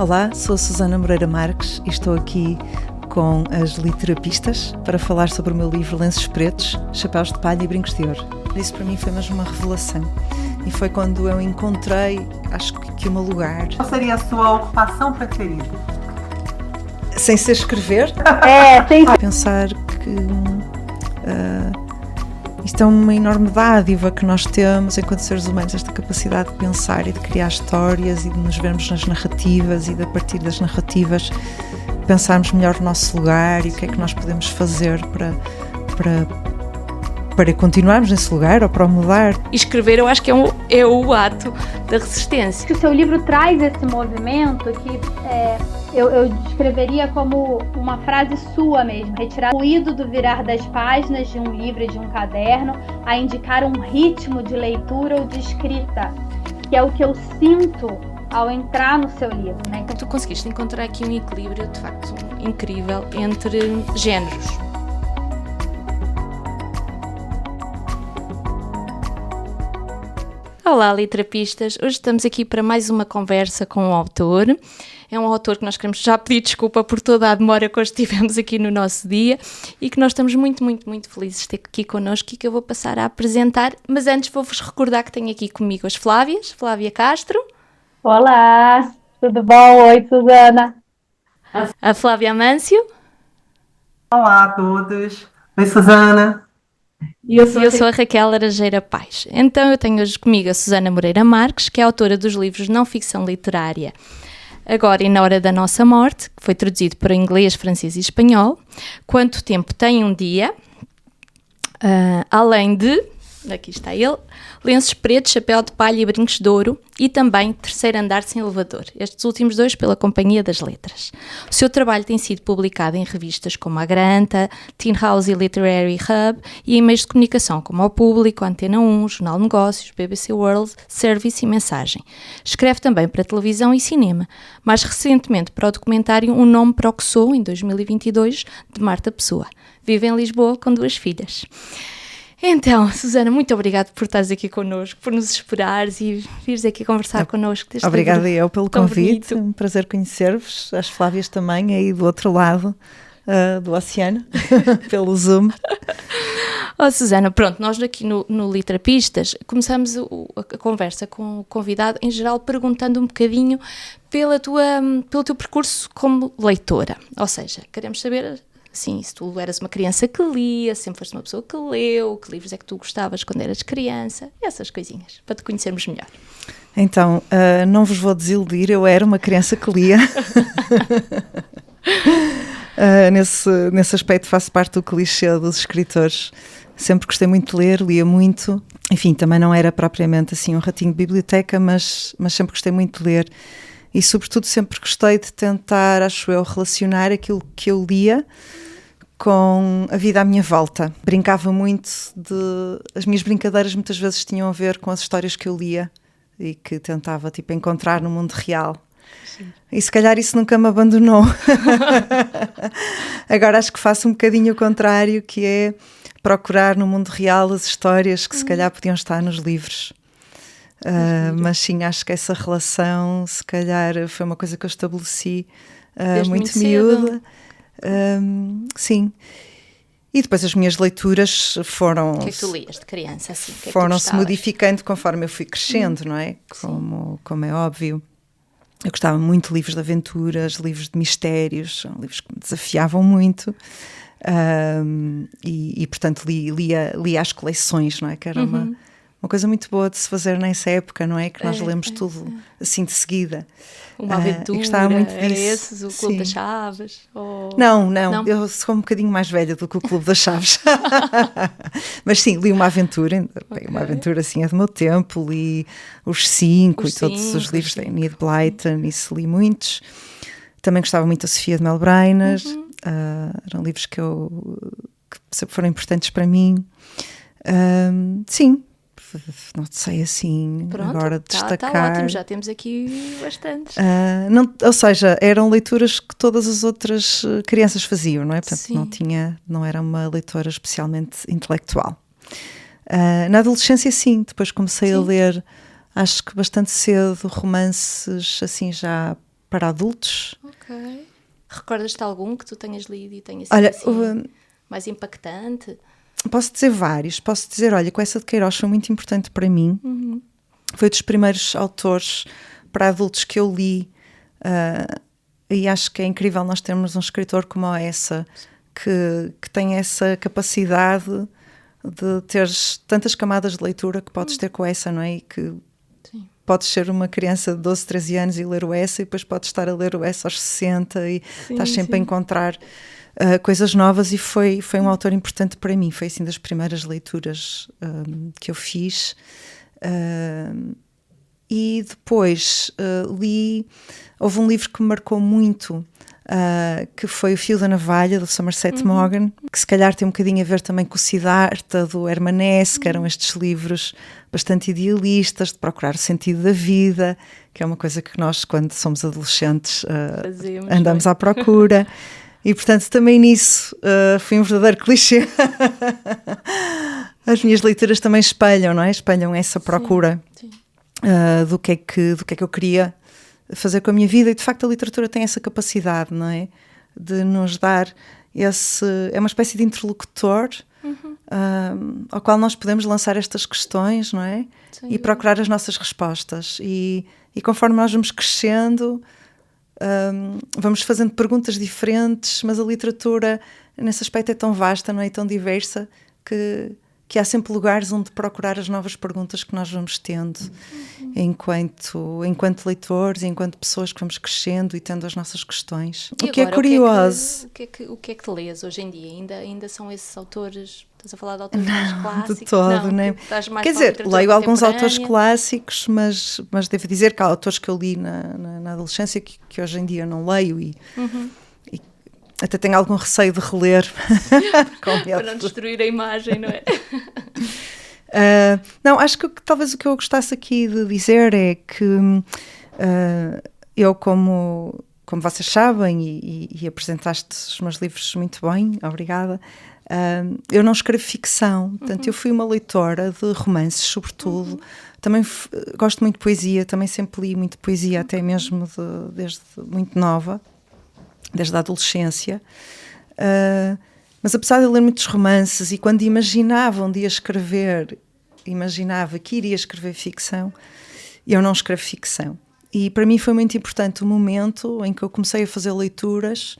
Olá, sou a Susana Moreira Marques e estou aqui com as literapistas para falar sobre o meu livro Lenços Pretos, Chapéus de Palha e Brincos de Ouro. Isso para mim foi mesmo uma revelação e foi quando eu encontrei, acho que o meu lugar. Qual seria a sua ocupação preferida? Sem ser escrever? Sem Pensar que isto é uma enorme dádiva que nós temos enquanto seres humanos, esta capacidade de pensar e de criar histórias e de nos vermos nas narrativas e de, a partir das narrativas, pensarmos melhor o nosso lugar e o que é que nós podemos fazer para continuarmos nesse lugar ou para o mudar. E escrever, eu acho que é o ato da resistência. O seu livro traz esse movimento que eu descreveria como uma frase sua mesmo, retirar o ruído do virar das páginas de um livro e de um caderno, a indicar um ritmo de leitura ou de escrita, que é o que eu sinto ao entrar no seu livro, né? Tu conseguiste encontrar aqui um equilíbrio, de facto, incrível entre géneros. Olá, literapistas! Hoje estamos aqui para mais uma conversa com o autor. É um autor que nós queremos já pedir desculpa por toda a demora que hoje tivemos aqui no nosso dia e que nós estamos muito, muito, muito felizes de ter aqui connosco e que eu vou passar a apresentar. Mas antes vou-vos recordar que tenho aqui comigo as Flávias, Flávia Castro. Olá, tudo bom? Oi, Susana. A Flávia Amâncio. Olá a todos. Oi, Susana. E eu sou a Raquel Laranjeira Paes. Então eu tenho hoje comigo a Susana Moreira Marques, que é autora dos livros Não Ficção Literária, Agora e na Hora da Nossa Morte, que foi traduzido para inglês, francês e espanhol. Quanto Tempo Tem um Dia, além de, aqui está ele, Lenços Pretos, Chapéu de Palha e Brincos de Ouro e também Terceiro Andar Sem Elevador, estes últimos dois pela Companhia das Letras. O seu trabalho tem sido publicado em revistas como a Granta, Tin House e Literary Hub e em meios de comunicação como o Público, Antena 1, Jornal de Negócios, BBC World, Service e Mensagem. Escreve também para televisão e cinema, mais recentemente para o documentário Um Nome para o que Sou, em 2022, de Marta Pessoa. Vive em Lisboa com 2 filhas. Então, Susana, muito obrigada por estares aqui connosco, por nos esperares e vires aqui conversar connosco. Obrigada eu pelo convite, bonito. Um prazer conhecer-vos, as Flávias também, aí do outro lado do oceano, pelo Zoom. Susana, pronto, nós aqui no Literapistas começamos a conversa com o convidado, em geral, perguntando um bocadinho pelo teu percurso como leitora, ou seja, queremos saber... Sim, se tu eras uma criança que lia, sempre foste uma pessoa que leu, que livros é que tu gostavas quando eras criança, essas coisinhas, para te conhecermos melhor. Então, não vos vou desiludir, eu era uma criança que lia. Nesse aspecto faço parte do clichê dos escritores. Sempre gostei muito de ler, lia muito. Enfim, também não era propriamente assim um ratinho de biblioteca, mas sempre gostei muito de ler. E, sobretudo, sempre gostei de tentar, acho eu, relacionar aquilo que eu lia com a vida à minha volta. Brincava muito as minhas brincadeiras muitas vezes tinham a ver com as histórias que eu lia e que tentava, encontrar no mundo real. Sim. E se calhar isso nunca me abandonou. Agora acho que faço um bocadinho o contrário, que é procurar no mundo real as histórias que se calhar podiam estar nos livros. Mas sim, acho que essa relação se calhar foi uma coisa que eu estabeleci muito miúda. Sim. E depois as minhas leituras foram... O que é que tu lias de criança? Assim, foram-se modificando conforme eu fui crescendo, não é? Como é óbvio. Eu gostava muito de livros de aventuras, livros de mistérios, são livros que me desafiavam muito. E portanto lia as coleções, não é? Que era uma coisa muito boa de se fazer nessa época, não é? Que nós lemos tudo assim de seguida. Uma aventura, gostava muito disso. Era esses, o Clube das Chaves? Não, eu sou um bocadinho mais velha do que o Clube das Chaves. Mas sim, li uma aventura, uma aventura assim é do meu tempo, li os 5 e todos os livros da Enid Blyton, isso li muitos. Também gostava muito da Sofia de Melbreinas, eram livros que sempre foram importantes para mim. Sim. Não sei assim. Pronto, agora destacar. Está ótimo, já temos aqui bastantes. Ou seja, eram leituras que todas as outras crianças faziam, não é? Portanto, não era uma leitora especialmente intelectual. Na adolescência, sim, depois comecei a ler, acho que bastante cedo, romances assim já para adultos. Ok. Recordas-te algum que tu tenhas lido e tenha sido mais impactante? Posso dizer vários. Posso dizer, olha, Coessa de Queiroz foi muito importante para mim. Foi dos primeiros autores para adultos que eu li. E acho que é incrível nós termos um escritor como a Essa, que tem essa capacidade de teres tantas camadas de leitura que podes ter com essa, não é? E que podes ser uma criança de 12, 13 anos e ler o Essa, e depois podes estar a ler o Essa aos 60 e estás sempre a encontrar coisas novas, e foi um autor importante para mim. Foi assim das primeiras leituras que eu fiz. E depois houve um livro que me marcou muito, que foi O Fio da Navalha, do Somerset Maugham, que se calhar tem um bocadinho a ver também com o Siddhartha, do Hermann Hesse, que eram estes livros bastante idealistas, de procurar o sentido da vida, que é uma coisa que nós, quando somos adolescentes, andamos à procura. E, portanto, também nisso fui um verdadeiro clichê. As minhas leituras também espelham, não é? Espelham essa procura do que é que eu queria fazer com a minha vida, e de facto a literatura tem essa capacidade, não é? De nos dar é uma espécie de interlocutor ao qual nós podemos lançar estas questões, não é? E procurar as nossas respostas. E conforme nós vamos crescendo, vamos fazendo perguntas diferentes, mas a literatura nesse aspecto é tão vasta, não é? E tão diversa, que há sempre lugares onde procurar as novas perguntas que nós vamos tendo enquanto leitores, enquanto pessoas que vamos crescendo e tendo as nossas questões. E o que agora, é curioso. O que é que te lês hoje em dia? Ainda são esses autores? Estás a falar de autores mais clássicos? De todo, não, né? Quer dizer, leio alguns autores clássicos, mas devo dizer que há autores que eu li na adolescência que hoje em dia não leio, e até tenho algum receio de reler. Para não destruir a imagem, não é? Não, acho que talvez o que eu gostasse aqui de dizer é que eu, como vocês sabem, e apresentaste os meus livros muito bem, obrigada, eu não escrevo ficção, portanto eu fui uma leitora de romances, sobretudo. Também gosto muito de poesia, também sempre li muito poesia, até mesmo desde muito nova, desde a adolescência, mas apesar de eu ler muitos romances, e quando imaginava um dia imaginava que iria escrever ficção, eu não escrevo ficção. E para mim foi muito importante o momento em que eu comecei a fazer leituras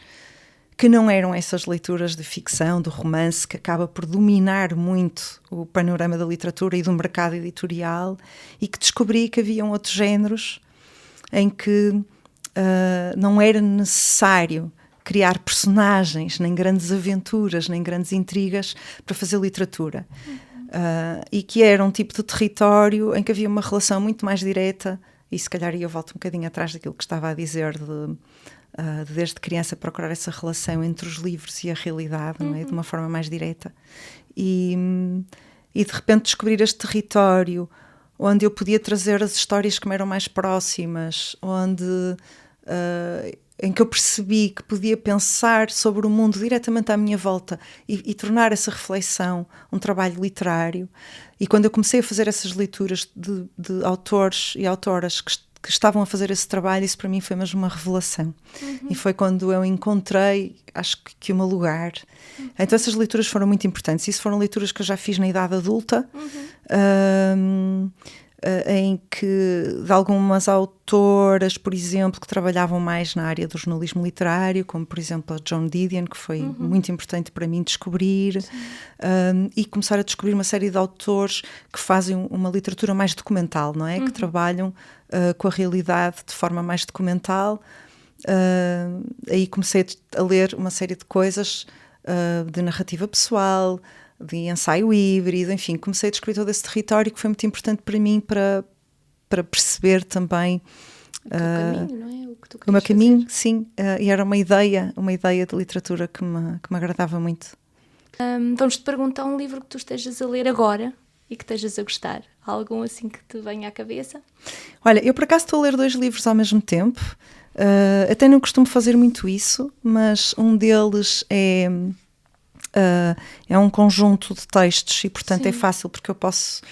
que não eram essas leituras de ficção, do romance, que acaba por dominar muito o panorama da literatura e do mercado editorial, e que descobri que haviam outros géneros em que não era necessário criar personagens, nem grandes aventuras, nem grandes intrigas para fazer literatura. E que era um tipo de território em que havia uma relação muito mais direta, e se calhar eu volto um bocadinho atrás daquilo que estava a dizer, de desde criança procurar essa relação entre os livros e a realidade, não é? De uma forma mais direta. E de repente descobrir este território onde eu podia trazer as histórias que me eram mais próximas, em que eu percebi que podia pensar sobre o mundo diretamente à minha volta e tornar essa reflexão um trabalho literário. E quando eu comecei a fazer essas leituras de autores e autoras que estavam a fazer esse trabalho, isso para mim foi mesmo uma revelação. E foi quando eu encontrei, acho que o meu lugar. Então essas leituras foram muito importantes. Isso foram leituras que eu já fiz na idade adulta, em que, de algumas autoras, por exemplo, que trabalhavam mais na área do jornalismo literário, como por exemplo a Joan Didion, que foi muito importante para mim descobrir, e começar a descobrir uma série de autores que fazem uma literatura mais documental, não é? Que trabalham com a realidade de forma mais documental. Aí comecei a ler uma série de coisas de narrativa pessoal, de ensaio híbrido, enfim, comecei a descobrir todo esse território que foi muito importante para mim para perceber também o teu caminho, não é? O meu caminho, sim, e era uma ideia de literatura que me agradava muito. Vamos-te perguntar um livro que tu estejas a ler agora e que estejas a gostar. Há algum assim que te venha à cabeça? Olha, eu por acaso estou a ler 2 livros ao mesmo tempo, até não costumo fazer muito isso, mas um deles é um conjunto de textos e, portanto, é fácil porque eu posso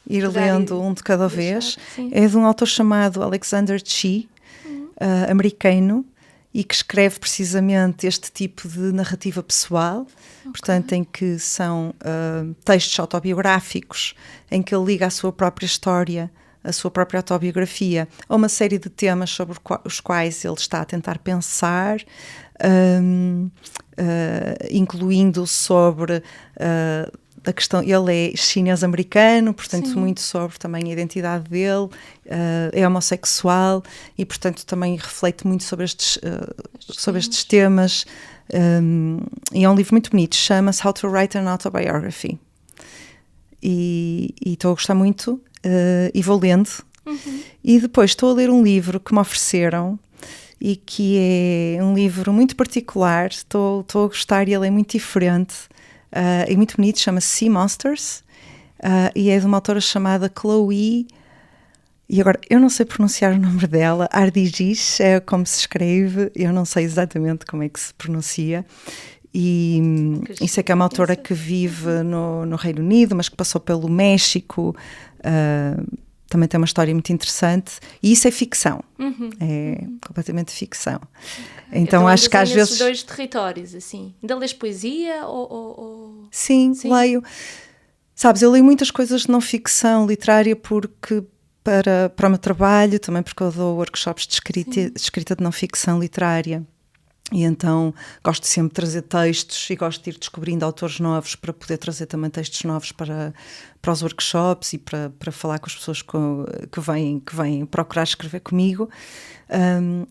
ir lendo um de cada vez. É de um autor chamado Alexander Chee, americano e que escreve precisamente este tipo de narrativa pessoal, portanto, em que são textos autobiográficos, em que ele liga a sua própria história, a sua própria autobiografia, a uma série de temas sobre os quais ele está a tentar pensar, incluindo sobre a questão, ele é chinês-americano, portanto muito sobre também a identidade dele, é homossexual e portanto também reflete muito sobre estes temas, e é um livro muito bonito, chama-se How to Write an Autobiography, e estou a gostar muito, e vou lendo, e depois estou a ler um livro que me ofereceram e que é um livro muito particular, estou a gostar e ele é muito diferente, é muito bonito, chama-se Sea Monsters, e é de uma autora chamada Chloe, e agora eu não sei pronunciar o nome dela, Ardijis é como se escreve, eu não sei exatamente como é que se pronuncia, e isso é que é uma autora que vive no Reino Unido, mas que passou pelo México, também tem uma história muito interessante, e isso é ficção, é completamente ficção. Então acho que às vezes... dois territórios, assim. Ainda lês poesia ou... Sim, leio. Sabes, eu leio muitas coisas de não ficção literária porque para o meu trabalho, também porque eu dou workshops de escrita de não ficção literária. E então gosto sempre de trazer textos e gosto de ir descobrindo autores novos para poder trazer também textos novos para os workshops e para falar com as pessoas que vêm procurar escrever comigo.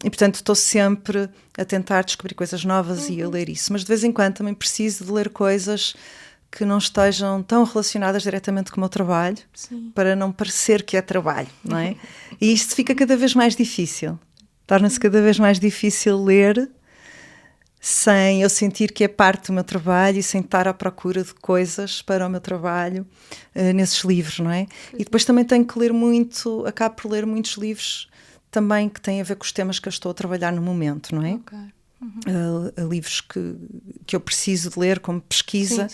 E portanto estou sempre a tentar descobrir coisas novas e a ler isso. Mas de vez em quando também preciso de ler coisas que não estejam tão relacionadas diretamente com o meu trabalho, para não parecer que é trabalho, não é? E isto fica cada vez mais difícil. Torna-se cada vez mais difícil ler sem eu sentir que é parte do meu trabalho e sem estar à procura de coisas para o meu trabalho nesses livros, não é? E depois também tenho que ler muito, acabo por ler muitos livros também que têm a ver com os temas que eu estou a trabalhar no momento, não é? Livros que eu preciso de ler como pesquisa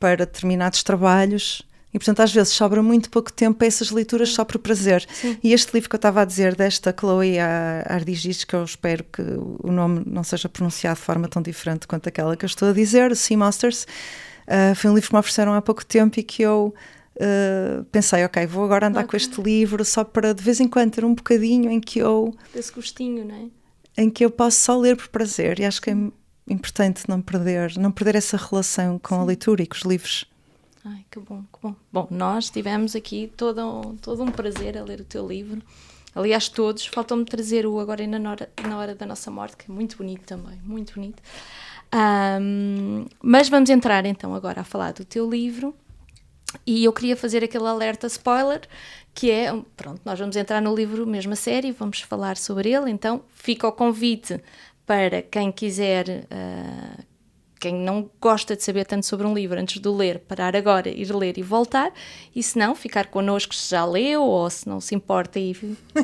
para determinados trabalhos. E, portanto, às vezes sobra muito pouco tempo para essas leituras só por prazer. E este livro que eu estava a dizer, desta Chloe Ardijis, que eu espero que o nome não seja pronunciado de forma tão diferente quanto aquela que eu estou a dizer, Sea Monsters, foi um livro que me ofereceram há pouco tempo e que eu pensei, ok, vou agora andar com este livro só para de vez em quando ter um bocadinho em que eu... Esse gostinho, não é? Em que eu posso só ler por prazer. E acho que é importante não perder essa relação com a leitura e com os livros. Ai, que bom, que bom. Bom, nós tivemos aqui todo um prazer a ler o teu livro. Aliás, todos. Faltou-me trazer o Agora e na Hora da Nossa Morte, que é muito bonito também, muito bonito. Mas vamos entrar então agora a falar do teu livro. E eu queria fazer aquele alerta spoiler, que é, pronto, nós vamos entrar no livro mesmo a sério, vamos falar sobre ele, então fica o convite para quem quiser... Quem não gosta de saber tanto sobre um livro antes de o ler, parar agora, ir ler e voltar, e se não, ficar connosco se já leu, ou se não se importa e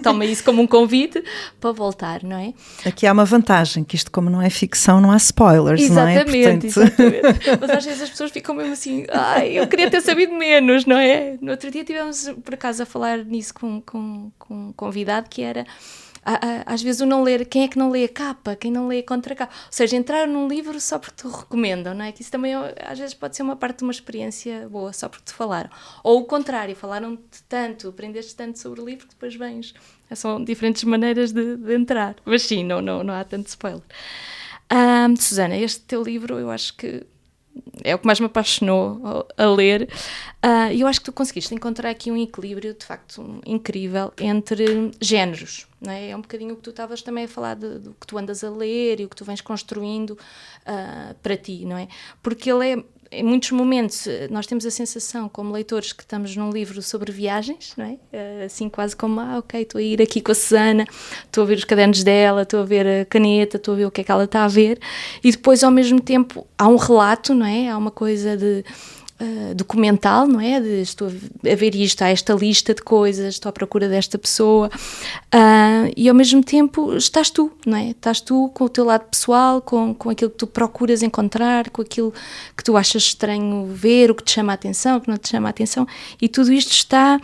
toma isso como um convite para voltar, não é? Aqui há uma vantagem, que isto como não é ficção, não há spoilers, exatamente, não é? Portanto... Exatamente. Mas às vezes as pessoas ficam mesmo assim, eu queria ter sabido menos, não é? No outro dia tivemos, por acaso, a falar nisso com um convidado que era... Às vezes o não ler, quem é que não lê a capa, quem não lê a contracapa, ou seja, entrar num livro só porque te recomendam, não é? Que isso também às vezes pode ser uma parte de uma experiência boa, só porque te falaram, ou o contrário, falaram-te tanto, aprendeste tanto sobre o livro que depois vens, são diferentes maneiras de entrar, mas sim, não há tanto spoiler. Susana, este teu livro eu acho que é o que mais me apaixonou a ler, e eu acho que tu conseguiste encontrar aqui um equilíbrio de facto incrível entre géneros, não é? É um bocadinho o que tu estavas também a falar do que tu andas a ler e o que tu vens construindo para ti, não é? Porque ele é, em muitos momentos, nós temos a sensação, como leitores, que estamos num livro sobre viagens, não é? Assim quase como, ok, estou a ir aqui com a Susana, estou a ver os cadernos dela, estou a ver a caneta, estou a ver o que é que ela está a ver, e depois, ao mesmo tempo, há um relato, não é? Há uma coisa de... documental, não é? Estou a ver isto, há esta lista de coisas, estou à procura desta pessoa, e ao mesmo tempo estás tu, não é? Estás tu com o teu lado pessoal, com aquilo que tu procuras encontrar, com aquilo que tu achas estranho ver, o que te chama a atenção, o que não te chama a atenção, e tudo isto está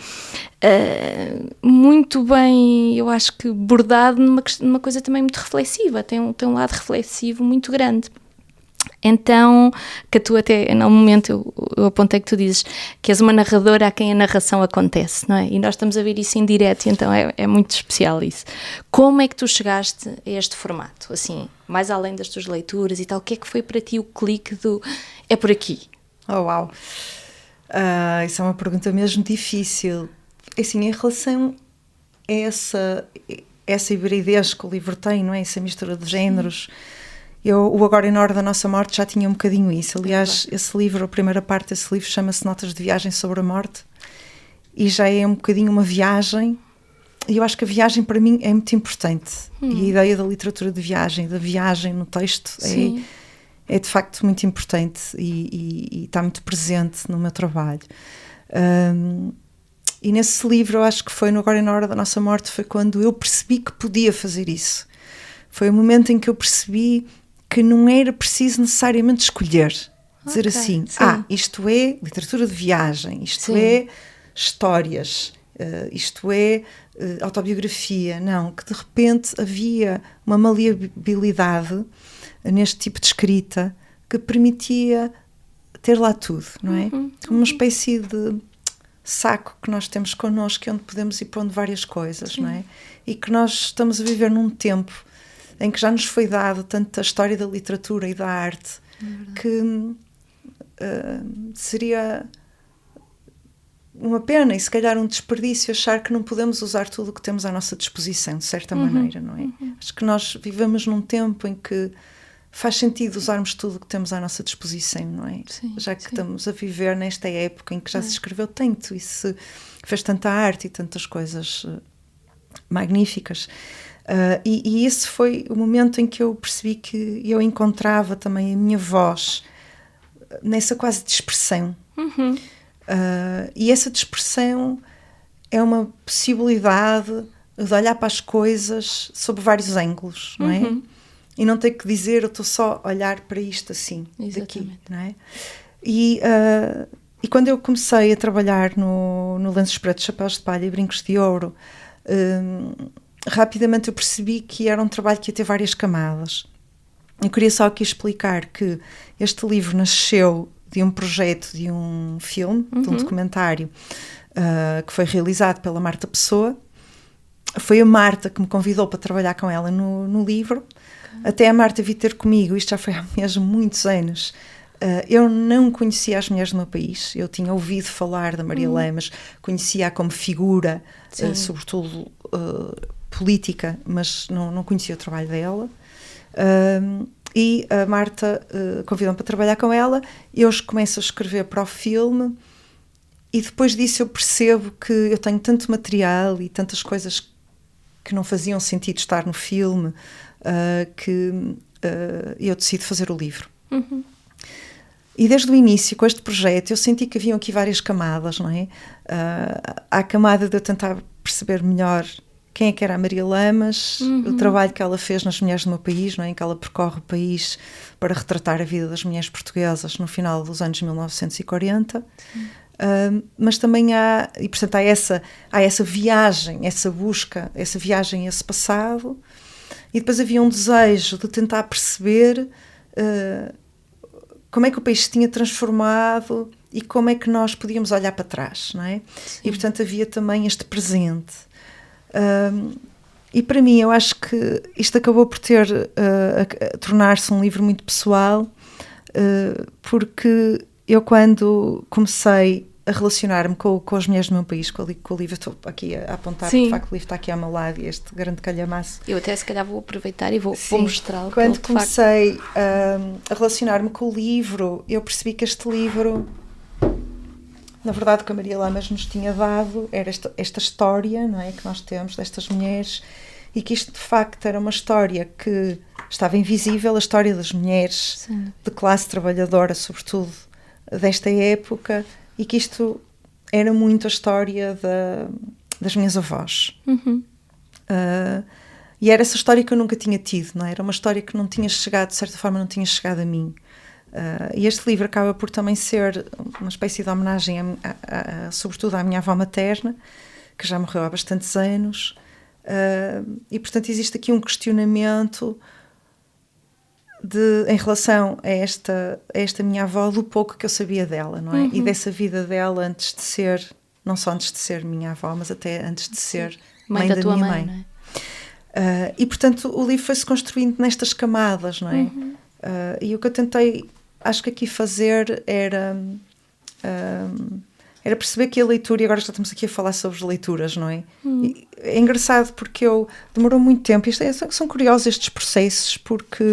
muito bem, eu acho que bordado numa coisa também muito reflexiva, tem um lado reflexivo muito grande. Então, que tu até, no momento, eu apontei que tu dizes que és uma narradora a quem a narração acontece, não é? E nós estamos a ver isso em direto, então é muito especial isso. Como é que tu chegaste a este formato? Assim, mais além das tuas leituras e tal, o que é que foi para ti o clique do é por aqui? Oh, uau! Isso é uma pergunta mesmo difícil. Assim, em relação a essa hibridez que o livro tem, não é? Essa mistura de géneros... O Agora e na Hora da Nossa Morte já tinha um bocadinho isso. Aliás, esse livro, a primeira parte desse livro chama-se Notas de Viagem sobre a Morte, e já é um bocadinho uma viagem, e eu acho que a viagem para mim é muito importante. E a ideia da literatura de viagem, da viagem no texto, é de facto muito importante e está muito presente no meu trabalho. E nesse livro, eu acho que foi no Agora e na Hora da Nossa Morte, foi quando eu percebi que podia fazer isso. Foi o momento em que eu percebi que não era preciso necessariamente escolher, dizer assim, isto é literatura de viagem, isto é histórias, isto é autobiografia. Não, que de repente havia uma maleabilidade neste tipo de escrita que permitia ter lá tudo, não é? Uma espécie de saco que nós temos connosco, onde podemos ir pondo várias coisas, não é? E que nós estamos a viver num tempo em que já nos foi dado tanto a história da literatura e da arte, que seria uma pena e se calhar um desperdício achar que não podemos usar tudo o que temos à nossa disposição, de certa maneira, não é? Acho que nós vivemos num tempo em que faz sentido usarmos tudo o que temos à nossa disposição, não é? Já que estamos a viver nesta época em que já se escreveu tanto e se fez tanta arte e tantas coisas magníficas. E esse foi o momento em que eu percebi que eu encontrava também a minha voz nessa quase dispersão. E essa dispersão é uma possibilidade de olhar para as coisas sob vários ângulos, não é? E não ter que dizer, eu estou só a olhar para isto assim, daqui, não é? E quando eu comecei a trabalhar no Lenços Pretos, Chapéus de Palha e Brincos de Ouro, rapidamente eu percebi que era um trabalho que ia ter várias camadas. Eu queria só aqui explicar que este livro nasceu de um projeto, de um filme, de um documentário que foi realizado pela Marta Pessoa. Foi a Marta que me convidou para trabalhar com ela no livro. Até a Marta vir ter comigo, isto já foi há mesmo muitos anos. Eu não conhecia as mulheres do meu país. Eu tinha ouvido falar da Maria Lamas, conhecia-a como figura, sobretudo política, mas não conhecia o trabalho dela. E a Marta convidou-me para trabalhar com ela. Eu começo a escrever para o filme e depois disso eu percebo que eu tenho tanto material e tantas coisas que não faziam sentido estar no filme, que eu decido fazer o livro. E desde o início, com este projeto, eu senti que haviam aqui várias camadas, não é? Há a camada de eu tentar perceber melhor quem é que era a Maria Lamas, o trabalho que ela fez nas mulheres do meu país, não é? Em que ela percorre o país para retratar a vida das mulheres portuguesas no final dos anos 1940. Mas também há, e portanto há essa viagem, essa busca, essa viagem a esse passado, e depois havia um desejo de tentar perceber como é que o país se tinha transformado e como é que nós podíamos olhar para trás, não é? Sim. E portanto havia também este presente. E para mim eu acho que isto acabou por tornar-se um livro muito pessoal, porque eu quando comecei a relacionar-me com as mulheres do meu país, com o livro, estou aqui a apontar, porque de facto o livro está aqui ao meu lado e este grande calhamaço. Eu até se calhar vou aproveitar e vou mostrá-lo. Quando comecei a relacionar-me com o livro, eu percebi que este livro, na verdade, o que a Maria Lamas nos tinha dado era esta história, não é, que nós temos destas mulheres, e que isto de facto era uma história que estava invisível, a história das mulheres de classe trabalhadora, sobretudo desta época, e que isto era muito a história das minhas avós. E era essa história que eu nunca tinha tido, não é? Era uma história que não tinha chegado, de certa forma não tinha chegado a mim. E este livro acaba por também ser uma espécie de homenagem sobretudo à minha avó materna, que já morreu há bastantes anos, e portanto existe aqui um questionamento em relação a esta minha avó, do pouco que eu sabia dela, não é? E dessa vida dela antes de ser, não só antes de ser minha avó, mas até antes de ser mãe da minha mãe. Não é? E portanto o livro foi-se construindo nestas camadas, não é? E o que eu tentei, acho que aqui fazer era perceber que a leitura, e agora já estamos aqui a falar sobre as leituras, não é? É engraçado porque demorou muito tempo, são curiosos estes processos, porque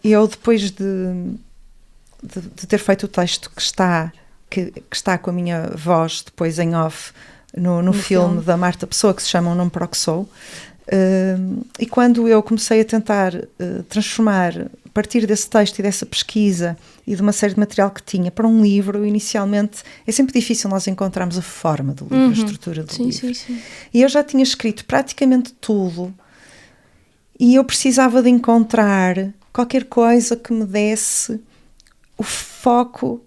eu depois de ter feito o texto que está com a minha voz depois em off no filme da Marta Pessoa, que se chama Um Nome para o que Sou, e quando eu comecei a tentar partir desse texto e dessa pesquisa e de uma série de material que tinha para um livro, inicialmente é sempre difícil nós encontrarmos a forma do livro, a estrutura do livro. Sim. E eu já tinha escrito praticamente tudo e eu precisava de encontrar qualquer coisa que me desse o foco,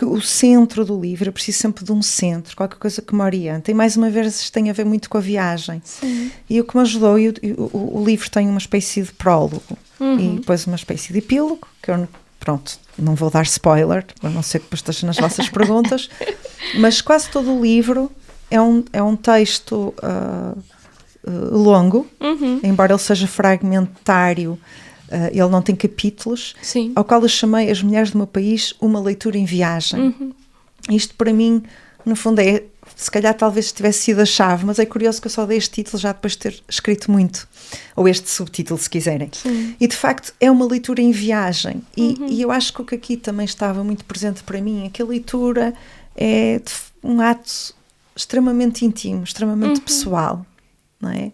o centro do livro. Eu preciso sempre de um centro, qualquer coisa que me oriente. E mais uma vez isto tem a ver muito com a viagem. Sim. E o que me ajudou, o livro tem uma espécie de prólogo e depois uma espécie de epílogo, que eu, pronto, não vou dar spoiler, a não ser que depois esteja nas vossas perguntas, mas quase todo o livro é um texto longo, embora ele seja fragmentário. Ele não tem capítulos. Sim. Ao qual eu chamei As Mulheres do Meu País uma leitura em viagem. Isto para mim, no fundo, se calhar talvez tivesse sido a chave, mas é curioso que eu só dei este título já depois de ter escrito muito, ou este subtítulo, se quiserem. Sim. E de facto é uma leitura em viagem, e eu acho que o que aqui também estava muito presente para mim é que a leitura é um ato extremamente íntimo, extremamente pessoal, não é?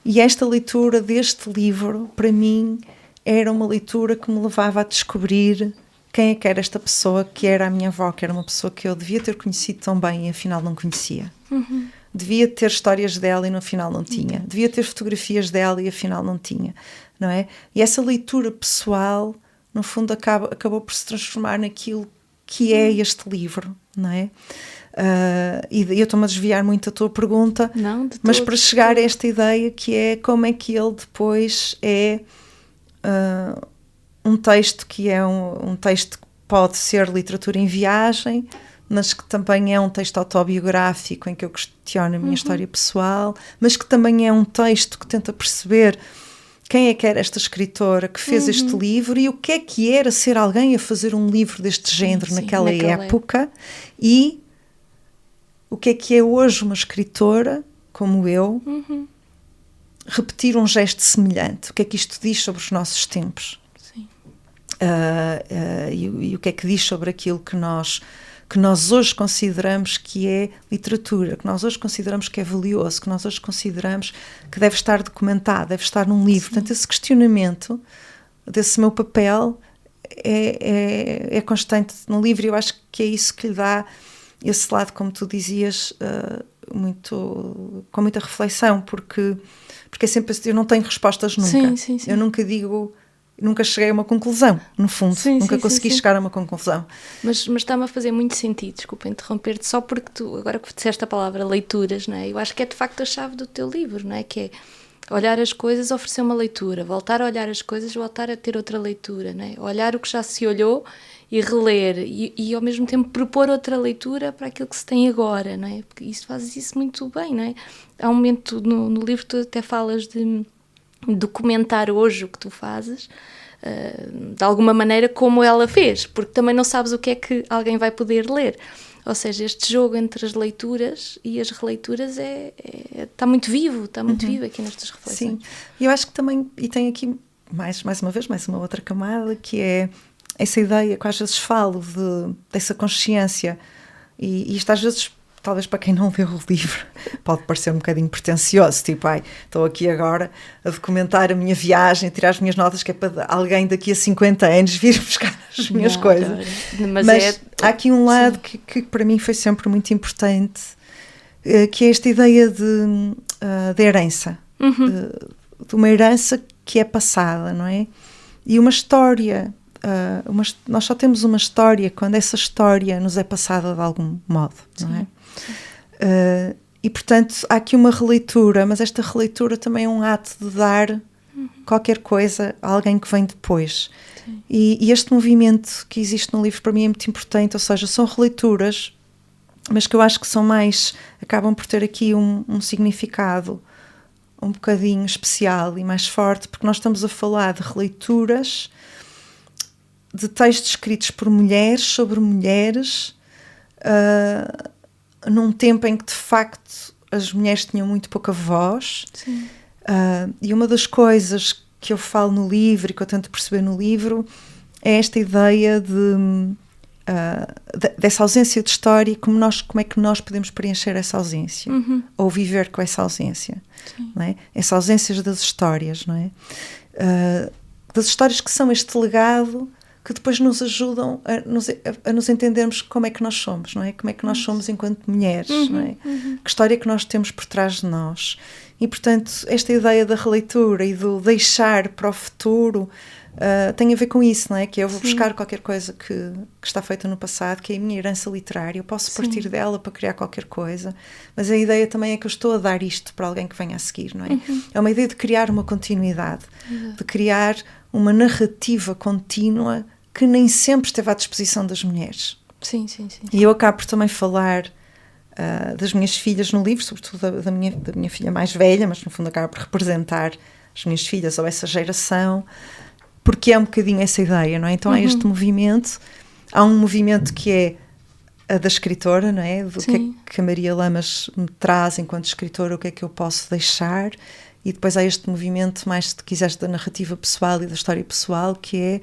E esta leitura deste livro, para mim, era uma leitura que me levava a descobrir quem é que era esta pessoa, que era a minha avó, que era uma pessoa que eu devia ter conhecido tão bem e afinal não conhecia. Devia ter histórias dela e no final não tinha. Devia ter fotografias dela e afinal não tinha, não é? E essa leitura pessoal, no fundo, acabou por se transformar naquilo que é este livro, não é? E eu estou-me a desviar muito da tua pergunta, mas para chegar a esta ideia que é como é que ele depois é um texto que é um texto que pode ser literatura em viagem, mas que também é um texto autobiográfico em que eu questiono a minha história pessoal, mas que também é um texto que tenta perceber quem é que era esta escritora que fez este livro e o que era ser alguém a fazer um livro deste género naquela época, e o que é hoje uma escritora como eu repetir um gesto semelhante. O que é que isto diz sobre os nossos tempos? Sim. E o que é que diz sobre aquilo que nós hoje consideramos que é literatura, que nós hoje consideramos que é valioso, que nós hoje consideramos que deve estar documentado, deve estar num livro. Sim. Portanto, esse questionamento desse meu papel é constante no livro, e eu acho que é isso que lhe dá esse lado, como tu dizias, com muita reflexão, porque é sempre assim, eu não tenho respostas nunca. Sim. Eu nunca cheguei a uma conclusão, no fundo. Nunca consegui chegar a uma conclusão. Mas está-me a fazer muito sentido, desculpa interromper-te, só porque tu, agora que disseste a palavra leituras, não é? Eu acho que é de facto a chave do teu livro, não é? Que é olhar as coisas, oferecer uma leitura, voltar a olhar as coisas, voltar a ter outra leitura, não é? Olhar o que já se olhou e reler, e ao mesmo tempo propor outra leitura para aquilo que se tem agora, não é? Porque isso fazes isso muito bem, não é? Há um momento no livro tu até falas de documentar hoje o que tu fazes, de alguma maneira como ela fez, porque também não sabes o que é que alguém vai poder ler. Ou seja, este jogo entre as leituras e as releituras está muito vivo, vivo aqui nestas reflexões. Sim, e eu acho que também, e tem aqui mais uma vez, mais uma outra camada, que é essa ideia que às vezes falo dessa consciência, e isto às vezes talvez para quem não leu o livro pode parecer um bocadinho pretencioso, tipo, estou aqui agora a documentar a minha viagem, a tirar as minhas notas, que é para alguém daqui a 50 anos vir buscar as minhas coisas. Mas há aqui um lado que para mim foi sempre muito importante, que é esta ideia de herança, de uma herança que é passada, não é? E uma história, nós só temos uma história quando essa história nos é passada de algum modo, não é? E portanto há aqui uma releitura, mas esta releitura também é um ato de dar qualquer coisa a alguém que vem depois. E este movimento que existe no livro para mim é muito importante, ou seja, são releituras, mas que eu acho que são mais, acabam por ter aqui um significado um bocadinho especial e mais forte, porque nós estamos a falar de releituras de textos escritos por mulheres sobre mulheres, num tempo em que de facto as mulheres tinham muito pouca voz. E uma das coisas que eu falo no livro e que eu tento perceber no livro é esta ideia dessa ausência de história e como é que nós podemos preencher essa ausência ou viver com essa ausência, não é? Essa ausência das histórias, não é? Das histórias que são este legado que depois nos ajudam a nos entendermos como é que nós somos, não é? Como é que nós somos enquanto mulheres, não é? Que história que nós temos por trás de nós. E, portanto, esta ideia da releitura e do deixar para o futuro tem a ver com isso, não é? Que eu vou buscar qualquer coisa que está feita no passado, que é a minha herança literária, eu posso partir dela para criar qualquer coisa, mas a ideia também é que eu estou a dar isto para alguém que venha a seguir, não é? É uma ideia de criar uma continuidade, de criar uma narrativa contínua que nem sempre esteve à disposição das mulheres. Sim. E eu acabo por também falar das minhas filhas no livro, sobretudo da minha filha mais velha, mas no fundo acaba por representar as minhas filhas ou essa geração, porque é um bocadinho essa ideia, não é? Então há este movimento, há um movimento que é a da escritora, não é? Do que é que a Maria Lamas me traz enquanto escritora, o que é que eu posso deixar, e depois há este movimento mais, se quiseres, da narrativa pessoal e da história pessoal, que é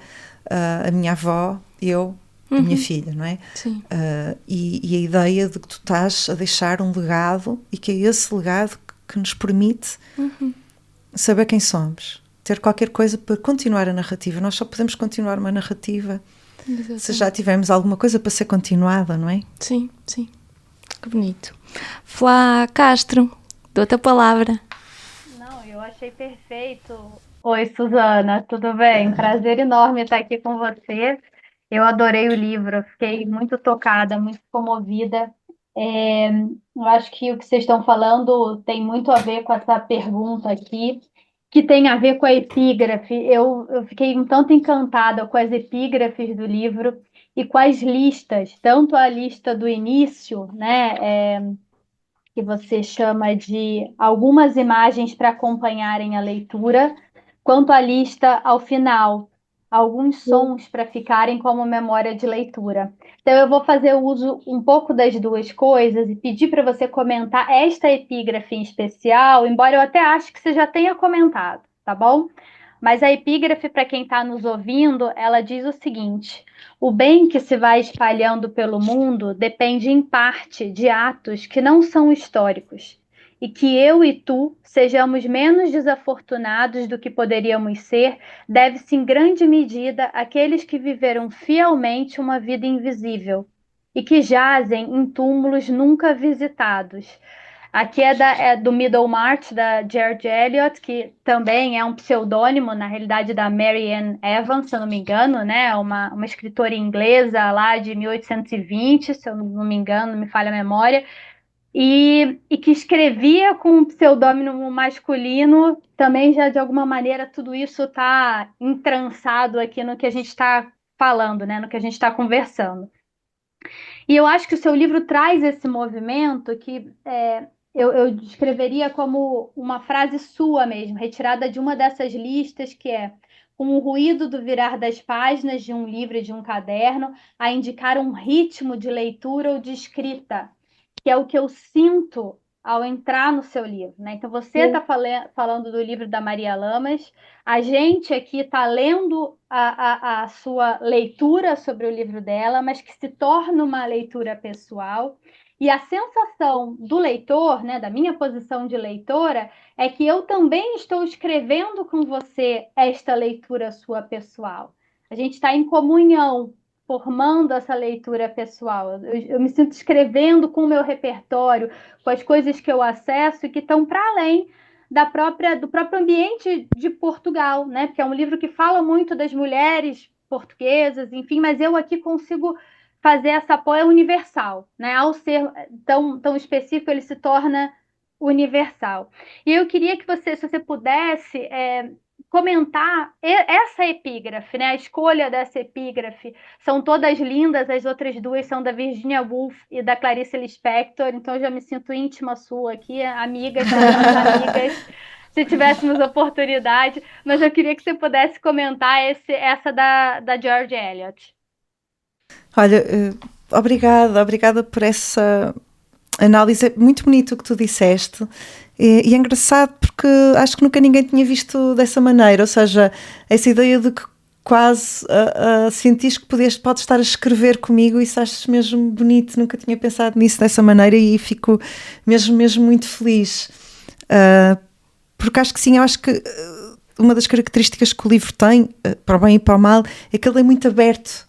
a minha avó, eu, a minha filha, não é? E a ideia de que tu estás a deixar um legado e que é esse legado que nos permite saber quem somos, ter qualquer coisa para continuar a narrativa. Nós só podemos continuar uma narrativa se já tivermos alguma coisa para ser continuada, não é? Sim. Que bonito. Flá Castro, dou-te a palavra. Não, eu achei perfeito. Oi, Suzana, tudo bem? Prazer enorme estar aqui com você. Eu adorei o livro, fiquei muito tocada, muito comovida. Eu acho que o que vocês estão falando tem muito a ver com essa pergunta aqui, que tem a ver com a epígrafe. Eu fiquei um tanto encantada com as epígrafes do livro e com as listas, tanto a lista do início, né, que você chama de algumas imagens para acompanharem a leitura, quanto a lista ao final, alguns sons para ficarem como memória de leitura. Então, eu vou fazer uso um pouco das duas coisas e pedir para você comentar esta epígrafe em especial, embora eu até ache que você já tenha comentado, tá bom? Mas a epígrafe, para quem está nos ouvindo, ela diz o seguinte: o bem que se vai espalhando pelo mundo depende em parte de atos que não são históricos, e que eu e tu sejamos menos desafortunados do que poderíamos ser, deve-se em grande medida àqueles que viveram fielmente uma vida invisível e que jazem em túmulos nunca visitados. Aqui é do Middlemarch, da George Eliot, que também é um pseudônimo, na realidade, da Mary Ann Evans, se eu não me engano, né? Uma escritora inglesa lá de 1820, se eu não me engano, não me falha a memória, e que escrevia com um pseudônimo masculino. Também já, de alguma maneira, tudo isso está entrançado aqui no que a gente está falando, né? No que a gente está conversando. E eu acho que o seu livro traz esse movimento que eu descreveria como uma frase sua mesmo, retirada de uma dessas listas, que é: com o ruído do virar das páginas de um livro e de um caderno, a indicar um ritmo de leitura ou de escrita, que é o que eu sinto ao entrar no seu livro, né? Então, você está falando do livro da Maria Lamas, a gente aqui está lendo a sua leitura sobre o livro dela, mas que se torna uma leitura pessoal. E a sensação do leitor, né, da minha posição de leitora, é que eu também estou escrevendo com você esta leitura sua pessoal. A gente está em comunhão, formando essa leitura pessoal. Eu me sinto escrevendo com o meu repertório, com as coisas que eu acesso e que estão para além do próprio ambiente de Portugal, né? Porque é um livro que fala muito das mulheres portuguesas, enfim, mas eu aqui consigo fazer essa apoio universal, né? Ao ser tão específico, ele se torna universal. E eu queria que você, se você pudesse, comentar essa epígrafe, né? A escolha dessa epígrafe. São todas lindas, as outras duas são da Virginia Woolf e da Clarice Lispector, então eu já me sinto íntima sua aqui, amigas, amigas, se tivéssemos oportunidade, mas eu queria que você pudesse comentar essa da George Eliot. Olha, obrigada por essa análise. É muito bonito o que tu disseste. E é engraçado porque acho que nunca ninguém tinha visto dessa maneira, ou seja, essa ideia de que quase sentiste que podes estar a escrever comigo, isso acho mesmo bonito, nunca tinha pensado nisso dessa maneira e fico mesmo muito feliz, porque acho que sim, eu acho que uma das características que o livro tem, para o bem e para o mal, é que ele é muito aberto.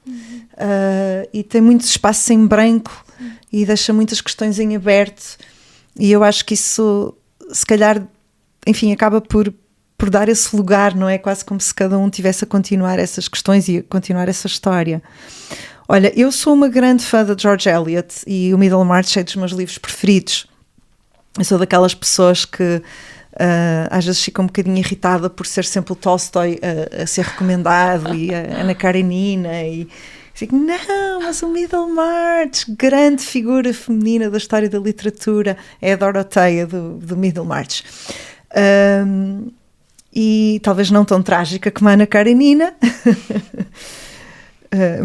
E tem muitos espaços em branco e deixa muitas questões em aberto, e eu acho que isso se calhar, enfim, acaba por dar esse lugar, não é? Quase como se cada um tivesse a continuar essas questões e a continuar essa história. Olha, eu sou uma grande fã de George Eliot e o Middlemarch é dos meus livros preferidos. Eu sou daquelas pessoas que às vezes fica um bocadinho irritada por ser sempre o Tolstói a ser recomendado e a Ana Karenina e digo, não, mas o Middlemarch, grande figura feminina da história da literatura, é a Doroteia do Middlemarch. E talvez não tão trágica como a Ana Karenina,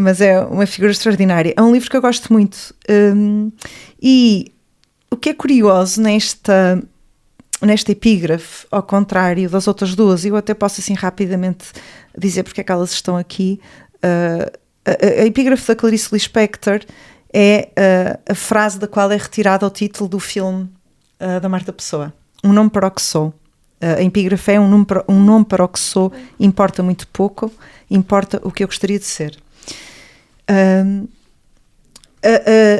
mas é uma figura extraordinária. É um livro que eu gosto muito. E o que é curioso nesta epígrafe, ao contrário das outras duas, eu até posso assim rapidamente dizer porque é que elas estão aqui. A epígrafe da Clarice Lispector é a frase da qual é retirada o título do filme da Marta Pessoa, Um Nome para o que Sou. A epígrafe é um nome para o que sou, importa muito pouco, importa o que eu gostaria de ser.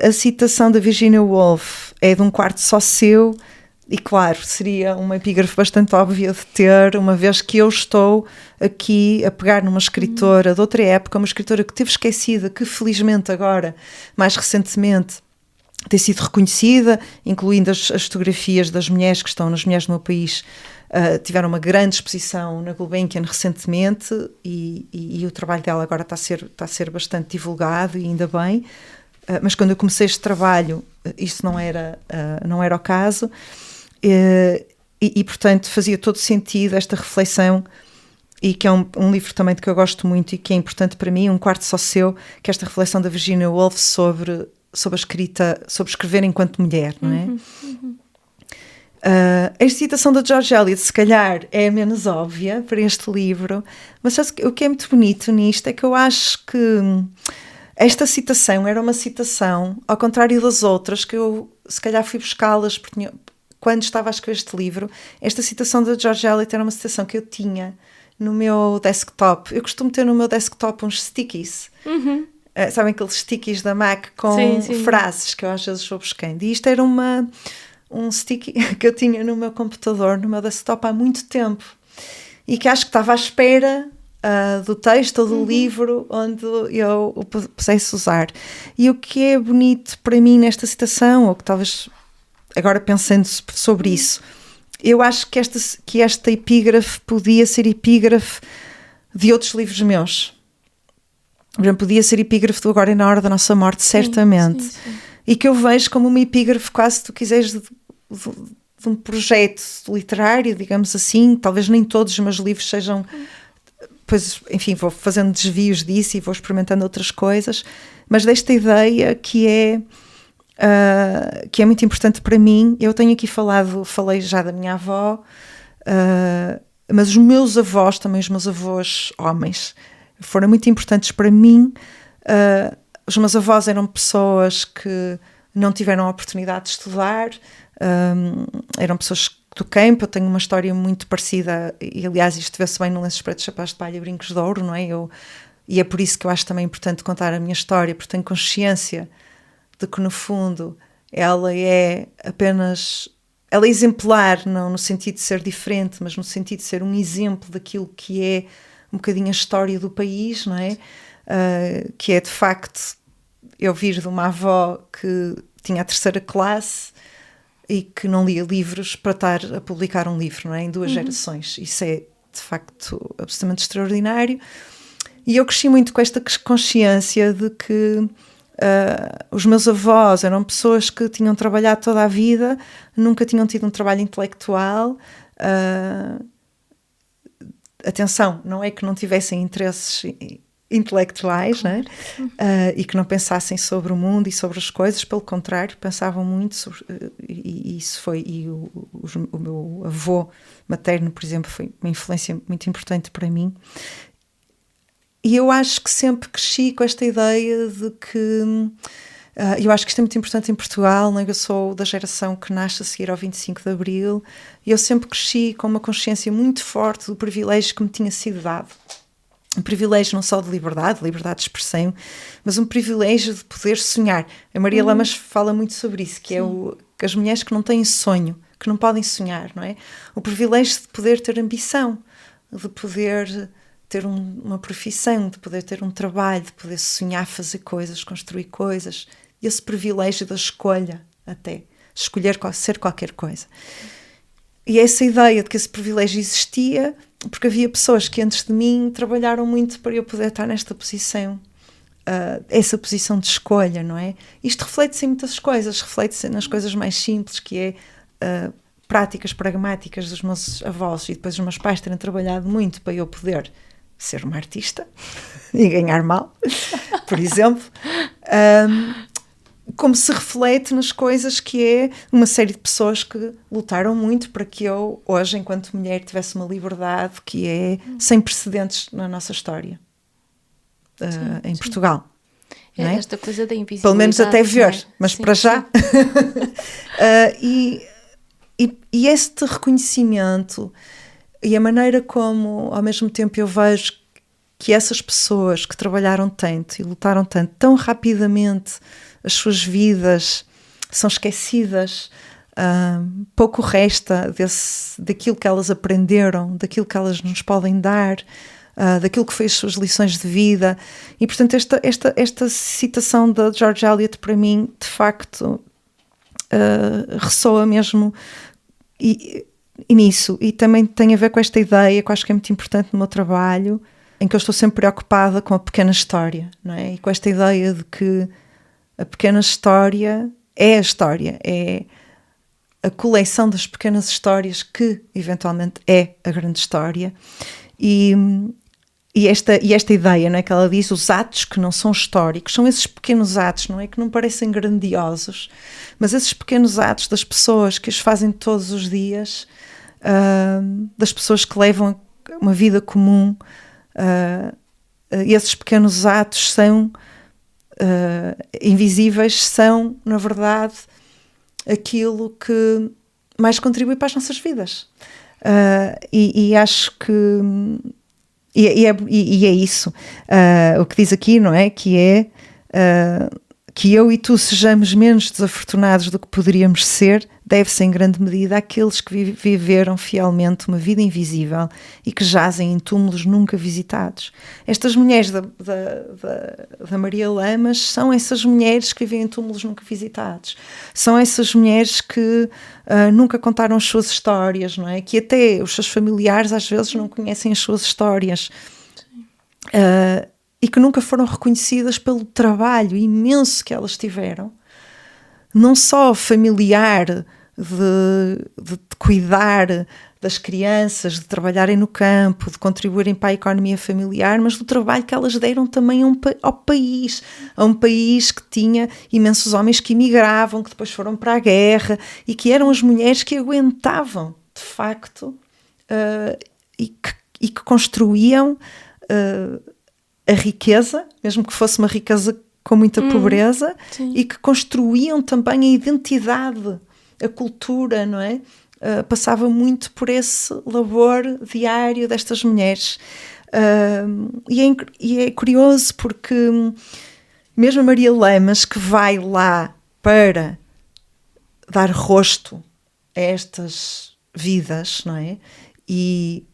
A citação da Virginia Woolf é de Um Quarto Só Seu, e claro, seria uma epígrafe bastante óbvia de ter, uma vez que eu estou aqui a pegar numa escritora de outra época, uma escritora que teve esquecida, que felizmente agora, mais recentemente, tem sido reconhecida, incluindo as fotografias das mulheres que estão nas Mulheres do Meu País, tiveram uma grande exposição na Gulbenkian recentemente e o trabalho dela agora está a ser bastante divulgado e ainda bem, mas quando eu comecei este trabalho isso não era o caso. E portanto fazia todo sentido esta reflexão, e que é um livro também de que eu gosto muito e que é importante para mim, Um Quarto Só Seu, que é esta reflexão da Virginia Woolf sobre a escrita, sobre escrever enquanto mulher, não é? A citação da George Eliot se calhar é a menos óbvia para este livro, mas o que é muito bonito nisto é que eu acho que esta citação era uma citação, ao contrário das outras, que eu se calhar fui buscá-las porque quando estava a escrever este livro, esta citação da George Eliot era uma citação que eu tinha no meu desktop. Eu costumo ter no meu desktop uns stickies. Sabem aqueles stickies da Mac com frases que eu às vezes vou buscando. E isto era um sticky que eu tinha no meu computador, no meu desktop há muito tempo. E que acho que estava à espera do texto ou do livro onde eu o pudesse usar. E o que é bonito para mim nesta citação, ou que talvez... Agora pensando sobre isso, eu acho que esta epígrafe podia ser epígrafe de outros livros meus. Por exemplo, podia ser epígrafe do Agora e na Hora da Nossa Morte, certamente. Sim. E que eu vejo como uma epígrafe, quase se tu quiseres, de um projeto literário, digamos assim. Talvez nem todos os meus livros sejam... Pois, enfim, vou fazendo desvios disso e vou experimentando outras coisas. Mas desta ideia que é muito importante para mim. Eu tenho aqui falei já da minha avó, mas os meus avós, também os meus avós homens, foram muito importantes para mim. Os meus avós eram pessoas que não tiveram a oportunidade de estudar, eram pessoas do campo. Eu tenho uma história muito parecida, e aliás isto vê-se bem no Lenços Pretos, Chapéus de Palha e Brincos de Ouro, não é? E é por isso que eu acho também importante contar a minha história, porque tenho consciência de que no fundo ela é exemplar, não no sentido de ser diferente, mas no sentido de ser um exemplo daquilo que é um bocadinho a história do país, não é? Que é de facto eu vir de uma avó que tinha a 3ª classe e que não lia livros para estar a publicar um livro, não é? Em 2 gerações. Isso é de facto absolutamente extraordinário. E eu cresci muito com esta consciência de que os meus avós eram pessoas que tinham trabalhado toda a vida, nunca tinham tido um trabalho intelectual. Atenção, não é que não tivessem interesses intelectuais, né? E que não pensassem sobre o mundo e sobre as coisas, pelo contrário, pensavam muito sobre, e isso foi, e o meu avô materno, por exemplo, foi uma influência muito importante para mim. E eu acho que sempre cresci com esta ideia de que eu acho que isto é muito importante em Portugal, né? Eu sou da geração que nasce a seguir ao 25 de Abril, e eu sempre cresci com uma consciência muito forte do privilégio que me tinha sido dado. Um privilégio não só de liberdade de expressão, mas um privilégio de poder sonhar. A Maria Lamas fala muito sobre isso, que é que as mulheres que não têm sonho, que não podem sonhar, não é? O privilégio de poder ter ambição, de poder ter uma profissão, de poder ter um trabalho, de poder sonhar, fazer coisas, construir coisas. E esse privilégio da escolha, até escolher ser qualquer coisa. E essa ideia de que esse privilégio existia, porque havia pessoas que antes de mim trabalharam muito para eu poder estar nesta posição, essa posição de escolha, não é? Isto reflete-se em muitas coisas, reflete-se nas coisas mais simples, que é práticas pragmáticas dos meus avós e depois os meus pais terem trabalhado muito para eu poder ser uma artista e ganhar mal, por exemplo. Como se reflete nas coisas que é uma série de pessoas que lutaram muito para que eu, hoje, enquanto mulher, tivesse uma liberdade que é sem precedentes na nossa história, em Portugal. É, não é? Esta coisa da invisibilidade. Pelo menos até ver, é? mas Sim, para já. E este reconhecimento e a maneira como, ao mesmo tempo, eu vejo que essas pessoas que trabalharam tanto e lutaram tanto, tão rapidamente, as suas vidas são esquecidas, pouco resta daquilo que elas aprenderam, daquilo que elas nos podem dar, daquilo que foi as suas lições de vida. E portanto esta citação da George Eliot para mim de facto ressoa mesmo e nisso, e também tem a ver com esta ideia que eu acho que é muito importante no meu trabalho, em que eu estou sempre preocupada com a pequena história, não é? E com esta ideia de que a pequena história é a história, é a coleção das pequenas histórias que eventualmente é a grande história. E esta ideia, não é, que ela diz, os atos que não são históricos, são esses pequenos atos, não é, que não parecem grandiosos, mas esses pequenos atos das pessoas que os fazem todos os dias, das pessoas que levam uma vida comum. Esses pequenos atos são invisíveis, são na verdade aquilo que mais contribui para as nossas vidas, e acho que é isso o que diz aqui, não é? Que é que eu e tu sejamos menos desafortunados do que poderíamos ser, deve-se em grande medida àqueles que viveram fielmente uma vida invisível e que jazem em túmulos nunca visitados. Estas mulheres da Maria Lamas são essas mulheres que vivem em túmulos nunca visitados. São essas mulheres que nunca contaram as suas histórias, não é? Que até os seus familiares às vezes não conhecem as suas histórias. E que nunca foram reconhecidas pelo trabalho imenso que elas tiveram, não só familiar, de cuidar das crianças, de trabalharem no campo, de contribuírem para a economia familiar, mas do trabalho que elas deram também ao país, a um país que tinha imensos homens que emigravam, que depois foram para a guerra, e que eram as mulheres que aguentavam, de facto, e que construíam a riqueza, mesmo que fosse uma riqueza com muita pobreza sim. e que construíam também a identidade, a cultura, não é? Passava muito por esse labor diário destas mulheres. E é curioso porque mesmo a Maria Lamas, que vai lá para dar rosto a estas vidas, não é? E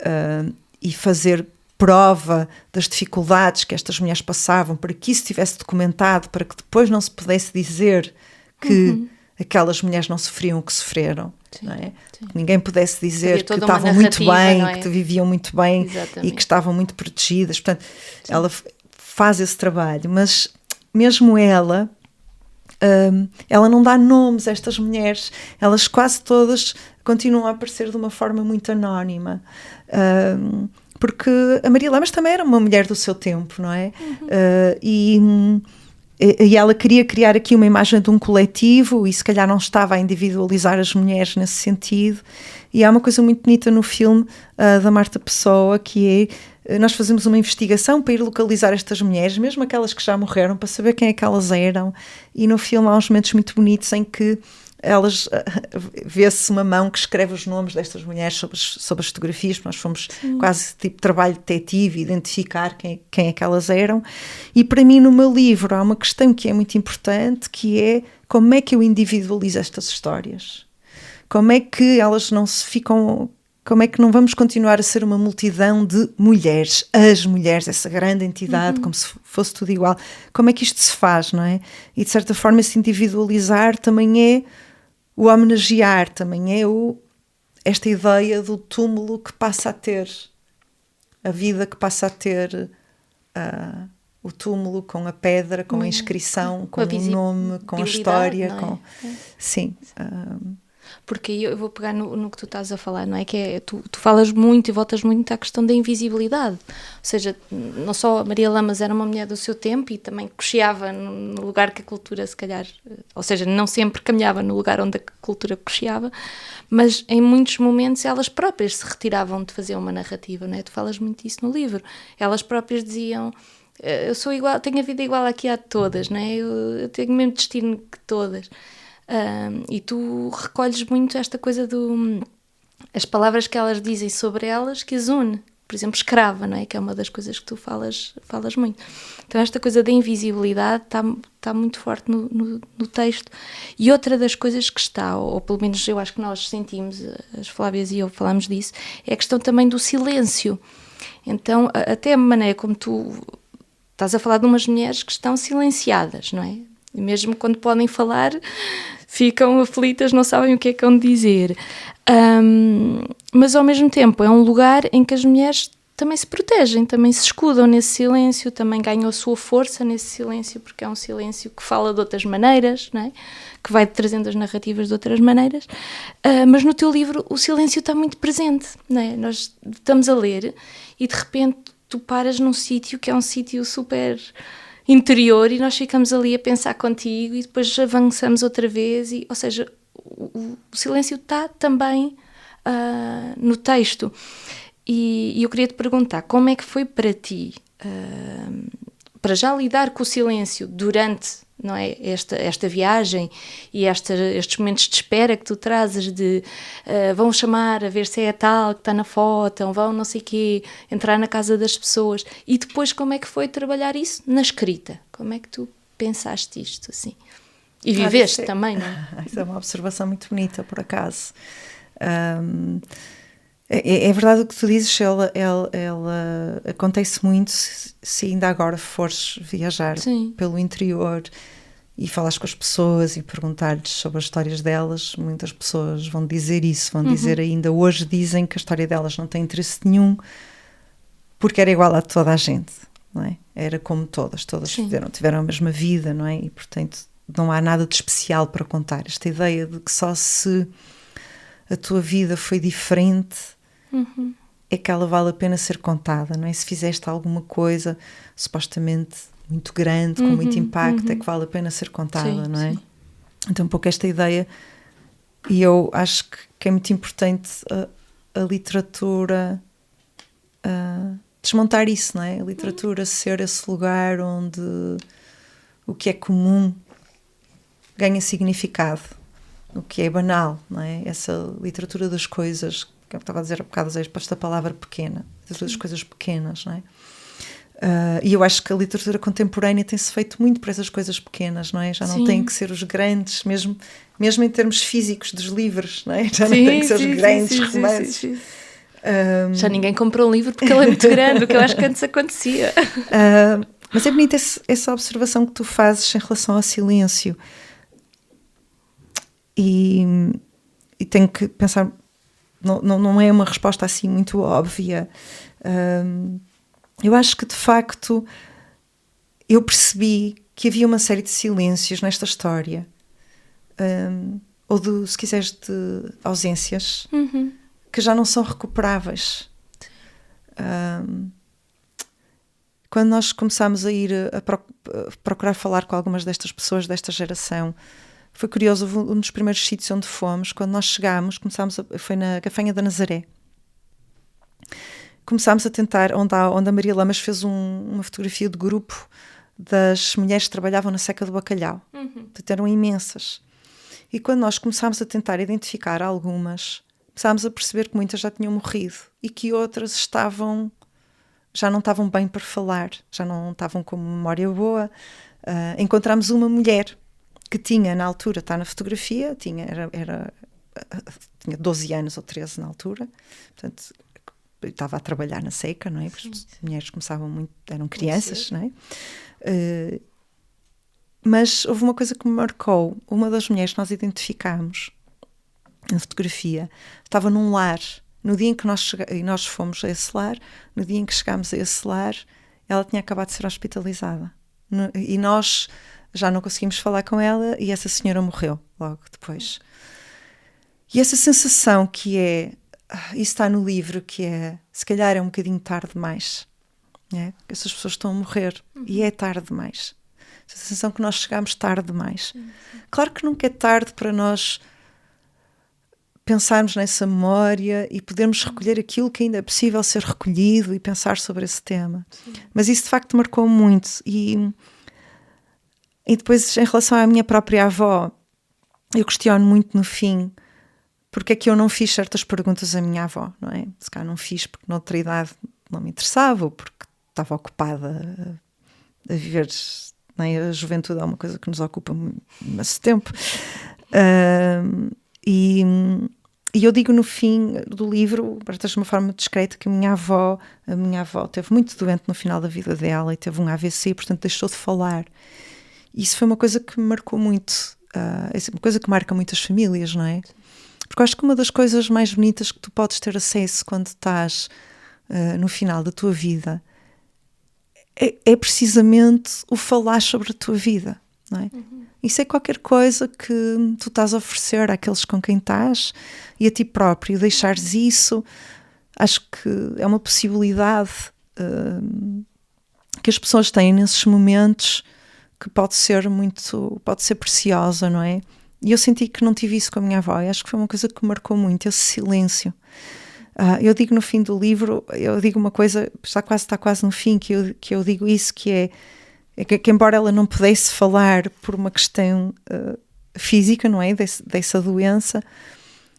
fazer prova das dificuldades que estas mulheres passavam, para que isso estivesse documentado, para que depois não se pudesse dizer que aquelas mulheres não sofriam o que sofreram, não é? Que ninguém pudesse dizer que estavam muito bem, é? Que viviam muito bem. Exatamente. E que estavam muito protegidas. Portanto, ela faz esse trabalho, mas mesmo ela não dá nomes a estas mulheres, elas quase todas continuam a aparecer de uma forma muito anónima. Porque a Maria Lamas também era uma mulher do seu tempo, não é? E ela queria criar aqui uma imagem de um coletivo e se calhar não estava a individualizar as mulheres nesse sentido. E há uma coisa muito bonita no filme da Marta Pessoa, que é, nós fazemos uma investigação para ir localizar estas mulheres, mesmo aquelas que já morreram, para saber quem é que elas eram. E no filme há uns momentos muito bonitos em que elas, vê-se uma mão que escreve os nomes destas mulheres sobre as fotografias, nós fomos quase tipo trabalho detetive, identificar quem é que elas eram. E para mim no meu livro há uma questão que é muito importante, que é como é que eu individualizo estas histórias, como é que elas não se ficam, como é que não vamos continuar a ser uma multidão de mulheres, as mulheres, essa grande entidade, como se fosse tudo igual, como é que isto se faz, não é? E de certa forma esse individualizar também é o homenagear, também é esta ideia do túmulo que passa a ter, a vida que passa a ter, o túmulo com a pedra, com a inscrição, com o nome, com a história. Sim. Porque eu vou pegar no que tu estás a falar, não é? Que tu falas muito e voltas muito à questão da invisibilidade. Ou seja, não só a Maria Lamas era uma mulher do seu tempo e também cocheava no lugar que a cultura se calhar, ou seja, não sempre caminhava no lugar onde a cultura cocheava, mas em muitos momentos elas próprias se retiravam de fazer uma narrativa, não é? Tu falas muito disso no livro. Elas próprias diziam: eu sou igual, tenho a vida igual aqui a todas, não é? Eu tenho o mesmo destino que todas. E tu recolhes muito esta coisa as palavras que elas dizem sobre elas que as une, por exemplo, escrava, não é? Que é uma das coisas que tu falas muito. Então esta coisa da invisibilidade está muito forte no texto. E outra das coisas que está, ou pelo menos eu acho que nós sentimos, as Flávias e eu falamos disso, é a questão também do silêncio. Então até a maneira como tu estás a falar de umas mulheres que estão silenciadas, não é? E mesmo quando podem falar, ficam aflitas, não sabem o que é que hão de dizer. Mas ao mesmo tempo é um lugar em que as mulheres também se protegem, também se escudam nesse silêncio, também ganham a sua força nesse silêncio, porque é um silêncio que fala de outras maneiras, não é? Que vai trazendo as narrativas de outras maneiras. Mas no teu livro o silêncio está muito presente, não é? Nós estamos a ler e de repente tu paras num sítio que é um sítio super interior e nós ficamos ali a pensar contigo e depois avançamos outra vez, ou seja, o silêncio está também no texto. E eu queria te perguntar, como é que foi para ti, para já lidar com o silêncio durante, não é, esta viagem e estes momentos de espera que tu trazes de vão chamar a ver se é a tal que está na foto, ou vão não sei o quê, entrar na casa das pessoas, e depois como é que foi trabalhar isso na escrita? Como é que tu pensaste isto assim? E viveste também, não é? Isso é uma observação muito bonita, por acaso. É verdade o que tu dizes, ela acontece muito se ainda agora fores viajar pelo interior e falares com as pessoas e perguntar-lhes sobre as histórias delas. Muitas pessoas vão dizer isso, vão dizer ainda hoje, dizem que a história delas não tem interesse nenhum porque era igual a toda a gente, não é? Era como todas tiveram a mesma vida, não é? E portanto não há nada de especial para contar. Esta ideia de que só se a tua vida foi diferente é que ela vale a pena ser contada, não é? Se fizeste alguma coisa supostamente muito grande, com muito impacto, é que vale a pena ser contada, não é? Sim. Então um pouco esta ideia, e eu acho que é muito importante a literatura desmontar isso, não é? A literatura ser esse lugar onde o que é comum ganha significado, o que é banal, não é? Essa literatura das coisas, que eu estava a dizer há bocado, esta palavra pequena, das coisas pequenas, não é? E eu acho que a literatura contemporânea tem-se feito muito por essas coisas pequenas, não é? Já não tem que ser os grandes, mesmo em termos físicos dos livros, não é? Já não tem que ser os grandes romances. Já ninguém comprou um livro porque ele é muito grande, o que eu acho que antes acontecia. Mas é bonita essa observação que tu fazes em relação ao silêncio. E tenho que pensar, não é uma resposta assim muito óbvia. Eu acho que de facto eu percebi que havia uma série de silêncios nesta história, ou de, se quiseres, de ausências, que já não são recuperáveis. Quando nós começámos a ir a procurar falar com algumas destas pessoas desta geração, foi curioso, um dos primeiros sítios onde fomos, quando nós chegámos, foi na Gafanha da Nazaré. Começámos a tentar, onde a Maria Lamas fez uma fotografia de grupo das mulheres que trabalhavam na seca do bacalhau. Portanto, eram imensas. E quando nós começámos a tentar identificar algumas, começámos a perceber que muitas já tinham morrido e que outras já não estavam bem para falar, já não estavam com memória boa. Encontramos uma mulher que tinha, na altura, está na fotografia, tinha 12 anos ou 13 na altura, portanto, estava a trabalhar na seca, não é? Porque as mulheres começavam muito, eram crianças, não é? Mas houve uma coisa que me marcou. Uma das mulheres que nós identificámos na fotografia estava num lar. No dia em que nós fomos a esse lar, no dia em que chegámos a esse lar, ela tinha acabado de ser hospitalizada. E nós já não conseguimos falar com ela e essa senhora morreu logo depois. E essa sensação que é, isso está no livro, que é, se calhar é um bocadinho tarde demais. É? Essas pessoas estão a morrer e é tarde demais. Essa sensação que nós chegámos tarde demais. Claro que nunca é tarde para nós pensarmos nessa memória e podermos recolher aquilo que ainda é possível ser recolhido e pensar sobre esse tema. Mas isso de facto marcou muito. E depois, em relação à minha própria avó, eu questiono muito no fim porque é que eu não fiz certas perguntas à minha avó, não é? Se calhar não fiz porque noutra idade não me interessava ou porque estava ocupada a viver, não é? A juventude é uma coisa que nos ocupa imenso tempo. E eu digo no fim do livro, de uma forma discreta, que a minha avó esteve muito doente no final da vida dela e teve um AVC, portanto deixou de falar. Isso foi uma coisa que me marcou muito, é uma coisa que marca muitas famílias, não é? Porque eu acho que uma das coisas mais bonitas que tu podes ter acesso quando estás no final da tua vida é precisamente o falar sobre a tua vida, não é? Isso é qualquer coisa que tu estás a oferecer àqueles com quem estás e a ti próprio, deixares isso. Acho que é uma possibilidade que as pessoas têm nesses momentos que pode ser preciosa, não é? E eu senti que não tive isso com a minha avó, e acho que foi uma coisa que me marcou muito, esse silêncio. Eu digo no fim do livro, eu digo uma coisa, está quase no fim, que eu digo isso, que é que embora ela não pudesse falar por uma questão física, não é? Dessa doença,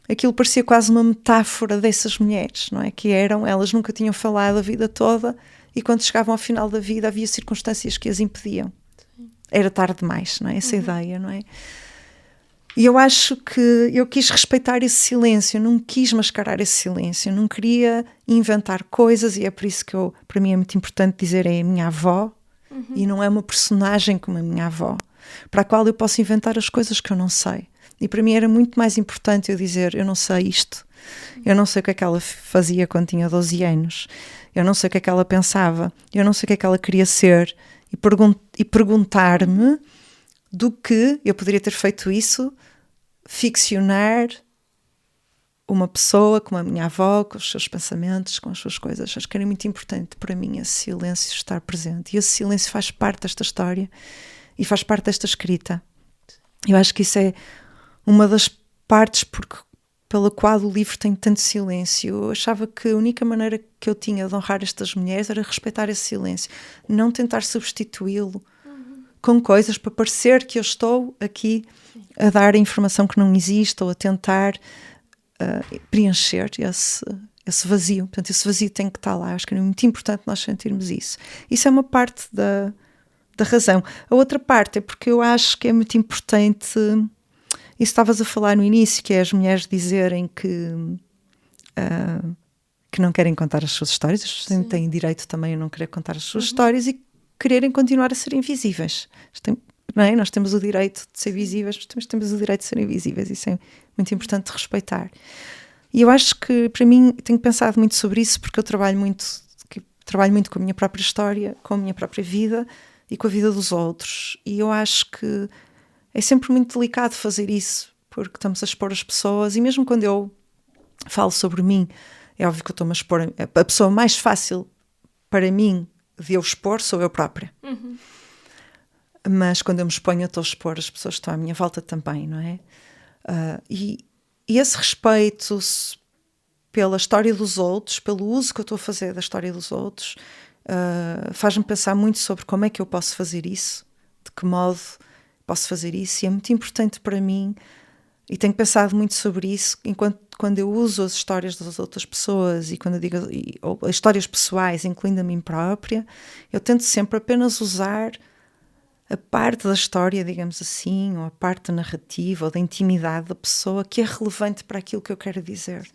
aquilo parecia quase uma metáfora dessas mulheres, não é? Que elas nunca tinham falado a vida toda e quando chegavam ao final da vida havia circunstâncias que as impediam. Era tarde demais, não é? Essa ideia, não é? E eu acho que eu quis respeitar esse silêncio, não quis mascarar esse silêncio, não queria inventar coisas, e é por isso que para mim é muito importante dizer é a minha avó, e não é uma personagem como a minha avó, para a qual eu posso inventar as coisas que eu não sei. E para mim era muito mais importante eu dizer, eu não sei isto, eu não sei o que é que ela fazia quando tinha 12 anos, eu não sei o que é que ela pensava, eu não sei o que é que ela queria ser, e perguntar-me do que eu poderia ter feito isso, ficcionar uma pessoa como a minha avó, com os seus pensamentos, com as suas coisas. Acho que era muito importante para mim esse silêncio estar presente. E esse silêncio faz parte desta história e faz parte desta escrita. Eu acho que isso é uma das partes pela qual o livro tem tanto silêncio. Eu achava que a única maneira que eu tinha de honrar estas mulheres era respeitar esse silêncio. Não tentar substituí-lo com coisas para parecer que eu estou aqui a dar a informação que não existe ou a tentar preencher esse vazio. Portanto, esse vazio tem que estar lá. Acho que é muito importante nós sentirmos isso. Isso é uma parte da razão. A outra parte é porque eu acho que é muito importante, isso estavas a falar no início, que é as mulheres dizerem que não querem contar as suas histórias. As pessoas têm direito também a não querer contar as suas histórias e quererem continuar a ser invisíveis. Não é? Nós temos o direito de ser visíveis, mas temos o direito de ser invisíveis. Isso é muito importante de respeitar. E eu acho que, para mim, tenho pensado muito sobre isso, porque eu trabalho muito com a minha própria história, com a minha própria vida e com a vida dos outros. E eu acho que é sempre muito delicado fazer isso, porque estamos a expor as pessoas, e mesmo quando eu falo sobre mim, é óbvio que eu estou-me a expor. A pessoa mais fácil para mim de eu expor sou eu própria. Mas quando eu me exponho, eu estou a expor as pessoas que estão à minha volta também, não é? E esse respeito pela história dos outros, pelo uso que eu estou a fazer da história dos outros, faz-me pensar muito sobre como é que eu posso fazer isso, de que modo posso fazer isso, e é muito importante para mim, e tenho pensado muito sobre isso, quando eu uso as histórias das outras pessoas, e quando eu digo ou as histórias pessoais, incluindo a mim própria, eu tento sempre apenas usar a parte da história, digamos assim, ou a parte da narrativa, ou da intimidade da pessoa, que é relevante para aquilo que eu quero dizer.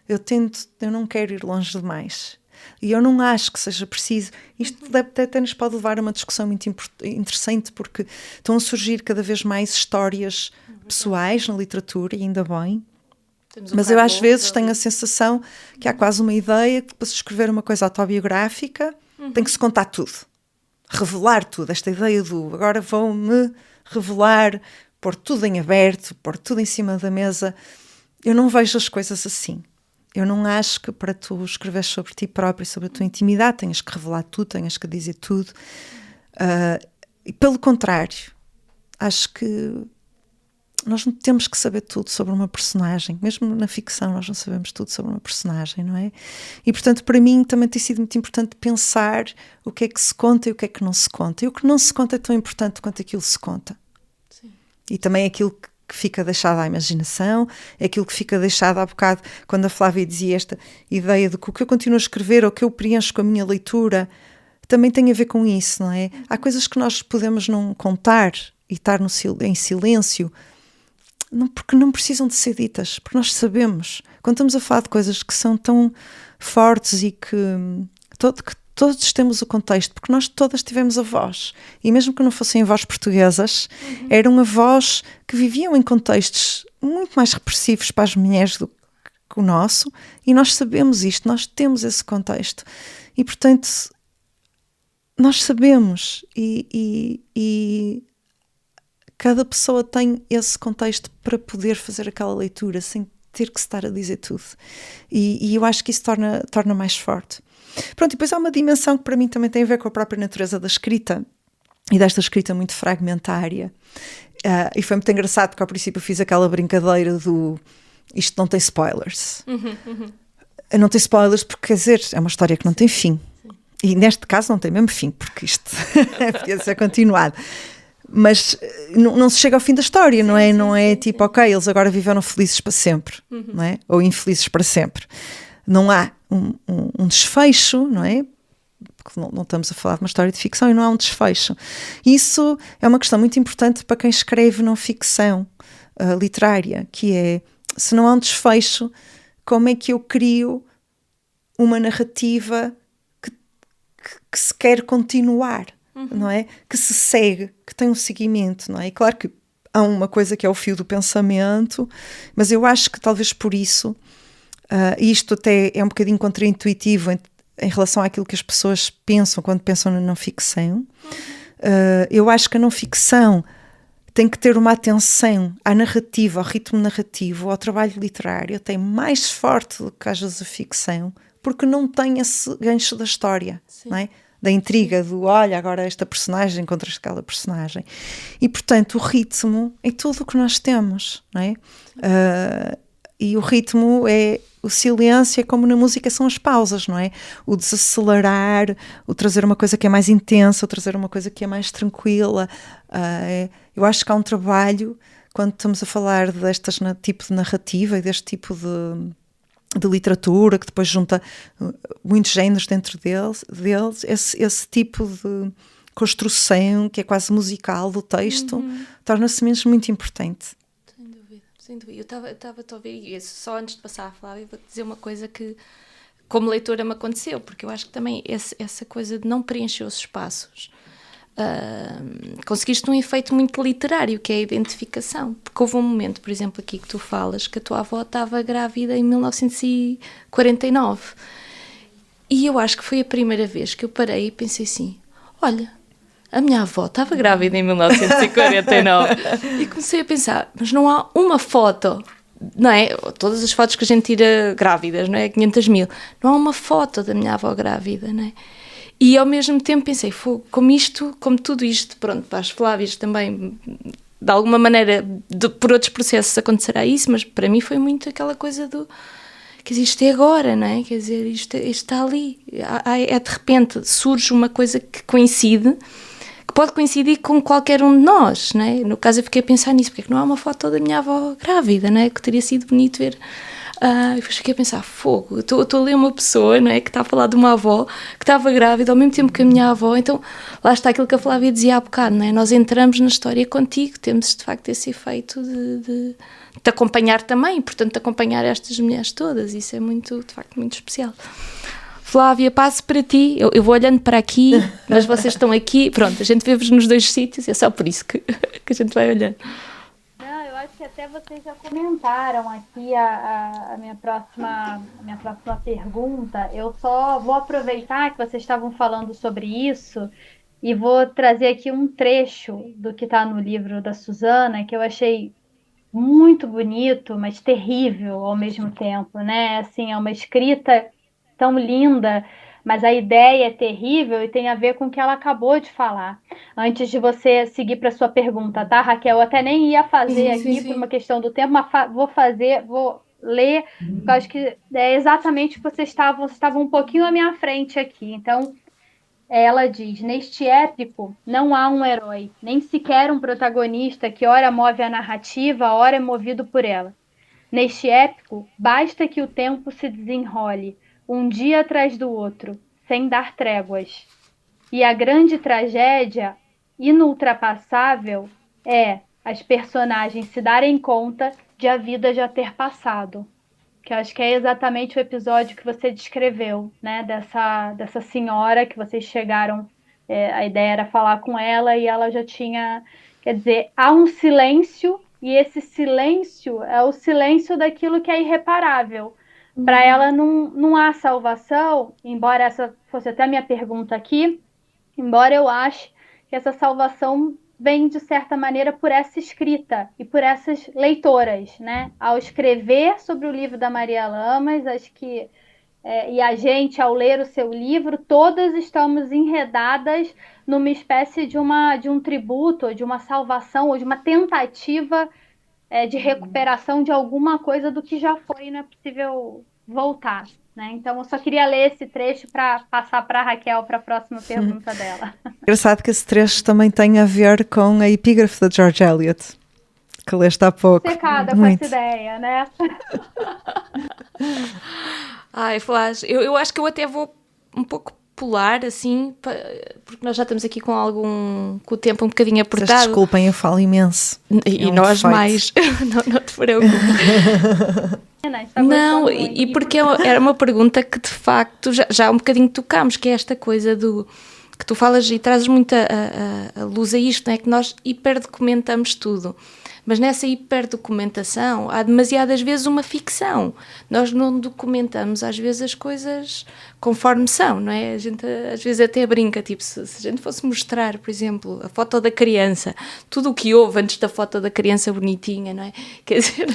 Eu não quero ir longe demais. E eu não acho que seja preciso. Isto até nos pode levar a uma discussão muito interessante, porque estão a surgir cada vez mais histórias pessoais na literatura, e ainda bem. Mas eu às vezes tenho a sensação que há quase uma ideia que, para se escrever uma coisa autobiográfica, tem que se contar tudo. Revelar tudo, esta ideia do agora vou-me revelar, pôr tudo em aberto, pôr tudo em cima da mesa. Eu não vejo as coisas assim. Eu não acho que para tu escreveres sobre ti próprio e sobre a tua intimidade tenhas que revelar tudo, tenhas que dizer tudo. E pelo contrário, acho que nós não temos que saber tudo sobre uma personagem. Mesmo na ficção nós não sabemos tudo sobre uma personagem, não é? E portanto para mim também tem sido muito importante pensar o que é que se conta e o que é que não se conta. E o que não se conta é tão importante quanto aquilo se conta. Sim. E também aquilo que fica deixado à imaginação, é aquilo que fica deixado há bocado, quando a Flávia dizia esta ideia de que o que eu continuo a escrever ou que eu preencho com a minha leitura também tem a ver com isso, não é? Há coisas que nós podemos não contar e estar em silêncio, porque não precisam de ser ditas, porque nós sabemos, quando estamos a falar de coisas que são tão fortes e que todos temos o contexto, porque nós todas tivemos avós, e mesmo que não fossem avós portuguesas, eram avós que viviam em contextos muito mais repressivos para as mulheres do que o nosso, e nós sabemos isto, nós temos esse contexto, e portanto nós sabemos, e cada pessoa tem esse contexto para poder fazer aquela leitura sem ter que se estar a dizer tudo. E eu acho que isso torna mais forte. Pronto, e depois há uma dimensão que para mim também tem a ver com a própria natureza da escrita, e desta escrita muito fragmentária. E foi muito engraçado, porque ao princípio eu fiz aquela brincadeira do isto não tem spoilers. Não tem spoilers porque, quer dizer, é uma história que não tem fim. E neste caso não tem mesmo fim, porque isto podia ser continuado. Mas não se chega ao fim da história, não é? Não é tipo, ok, eles agora viveram felizes para sempre, não é? Ou infelizes para sempre. Não há um desfecho, não é? Porque não estamos a falar de uma história de ficção e não há um desfecho. Isso é uma questão muito importante para quem escreve não ficção literária, que é, se não há um desfecho, como é que eu crio uma narrativa que se quer continuar? Não é? Que se segue, que tem um seguimento, não é? E claro que há uma coisa que é o fio do pensamento, mas eu acho que talvez por isso, isto até é um bocadinho contraintuitivo em relação àquilo que as pessoas pensam quando pensam na não ficção. Eu acho que a não ficção tem que ter uma atenção à narrativa, ao ritmo narrativo, ao trabalho literário, até mais forte do que às vezes a ficção, porque não tem esse gancho da história, não é? Da intriga, do olha, agora esta personagem contra aquela personagem. E, portanto, o ritmo é tudo o que nós temos, não é? e o ritmo é o silêncio, é como na música são as pausas, não é? O desacelerar, o trazer uma coisa que é mais intensa, o trazer uma coisa que é mais tranquila. Eu acho que há um trabalho, quando estamos a falar destes tipo de narrativa e deste tipo de literatura, que depois junta muitos géneros dentro deles esse tipo de construção, que é quase musical do texto, torna-se mesmo muito importante. Sem dúvida. Eu estava a ouvir isso, só antes de passar a falar, eu vou-te dizer uma coisa que, como leitora, me aconteceu, porque eu acho que também essa coisa de não preencher os espaços, conseguiste um efeito muito literário, que é a identificação, porque houve um momento, por exemplo, aqui que tu falas, que a tua avó estava grávida em 1949, e eu acho que foi a primeira vez que eu parei e pensei assim, olha, a minha avó estava grávida em 1949. E comecei a pensar, mas não há uma foto, não é? Todas as fotos que a gente tira grávidas, não é? 500 mil. Não há uma foto da minha avó grávida, não é? E ao mesmo tempo pensei, como tudo isto, pronto, para as Flávias também, de alguma maneira, por outros processos acontecerá isso, mas para mim foi muito aquela coisa do... Quer dizer, isto é agora, não é? Quer dizer, isto está ali. De repente surge uma coisa que coincide, que pode coincidir com qualquer um de nós, não é? No caso eu fiquei a pensar nisso, porque é que não há uma foto da minha avó grávida, não é? Que teria sido bonito ver. E depois fiquei a pensar, fogo, estou a ler uma pessoa, não é? Que está a falar de uma avó que estava grávida ao mesmo tempo que a minha avó, então lá está aquilo que a Flávia dizia há bocado, não é? Nós entramos na história contigo, temos de facto esse efeito de te acompanhar também, portanto de acompanhar estas mulheres todas, isso é muito, de facto, muito especial. Flávia, passo para ti, eu vou olhando para aqui, mas vocês estão aqui, pronto, a gente vê-vos nos dois sítios, é só por isso que a gente vai olhando. Não, eu acho que até vocês já comentaram aqui a minha próxima pergunta. Eu só vou aproveitar que vocês estavam falando sobre isso e vou trazer aqui um trecho do que está no livro da Suzana, que eu achei muito bonito, mas terrível ao mesmo tempo, né? Assim, é uma escrita tão linda, mas a ideia é terrível e tem a ver com o que ela acabou de falar. Antes de você seguir para a sua pergunta, tá, Raquel? Eu até nem ia fazer aqui por uma questão do tempo, mas vou ler, porque eu acho que é exatamente o que vocês estavam um pouquinho à minha frente aqui. Então, ela diz, neste épico não há um herói, nem sequer um protagonista que ora move a narrativa, ora é movido por ela. Neste épico, basta que o tempo se desenrole, um dia atrás do outro, sem dar tréguas. E a grande tragédia, inultrapassável, é as personagens se darem conta de a vida já ter passado. Que eu acho que é exatamente o episódio que você descreveu, né? Dessa senhora que vocês chegaram, a ideia era falar com ela e ela já tinha... Quer dizer, há um silêncio e esse silêncio é o silêncio daquilo que é irreparável. Para ela não há salvação, embora essa fosse até a minha pergunta aqui, embora eu ache que essa salvação vem, de certa maneira, por essa escrita e por essas leitoras, né? Ao escrever sobre o livro da Maria Lamas, acho que, e a gente, ao ler o seu livro, todas estamos enredadas numa espécie de um tributo, ou de uma salvação, ou de uma tentativa de recuperação de alguma coisa do que já foi, não é possível voltar, né? Então eu só queria ler esse trecho para passar para a Raquel para a próxima pergunta dela. Engraçado que esse trecho também tem a ver com a epígrafe da George Eliot, que leste há pouco. Secada com essa ideia, né? Ai, Flávia, eu acho que eu até vou um pouco pular, assim, porque nós já estamos aqui com o tempo um bocadinho apertado. Vocês desculpem, eu falo imenso. E nós defeito. Mais. não te preocupes. Não, e porque era uma pergunta que de facto já um bocadinho tocámos, que é esta coisa do que tu falas e trazes muita a luz a isto, não é? Que nós hiperdocumentamos tudo. Mas nessa hiperdocumentação há demasiadas vezes uma ficção. Nós não documentamos às vezes as coisas conforme são, não é? A gente às vezes até brinca, tipo, se a gente fosse mostrar, por exemplo, a foto da criança, tudo o que houve antes da foto da criança bonitinha, não é? Quer dizer,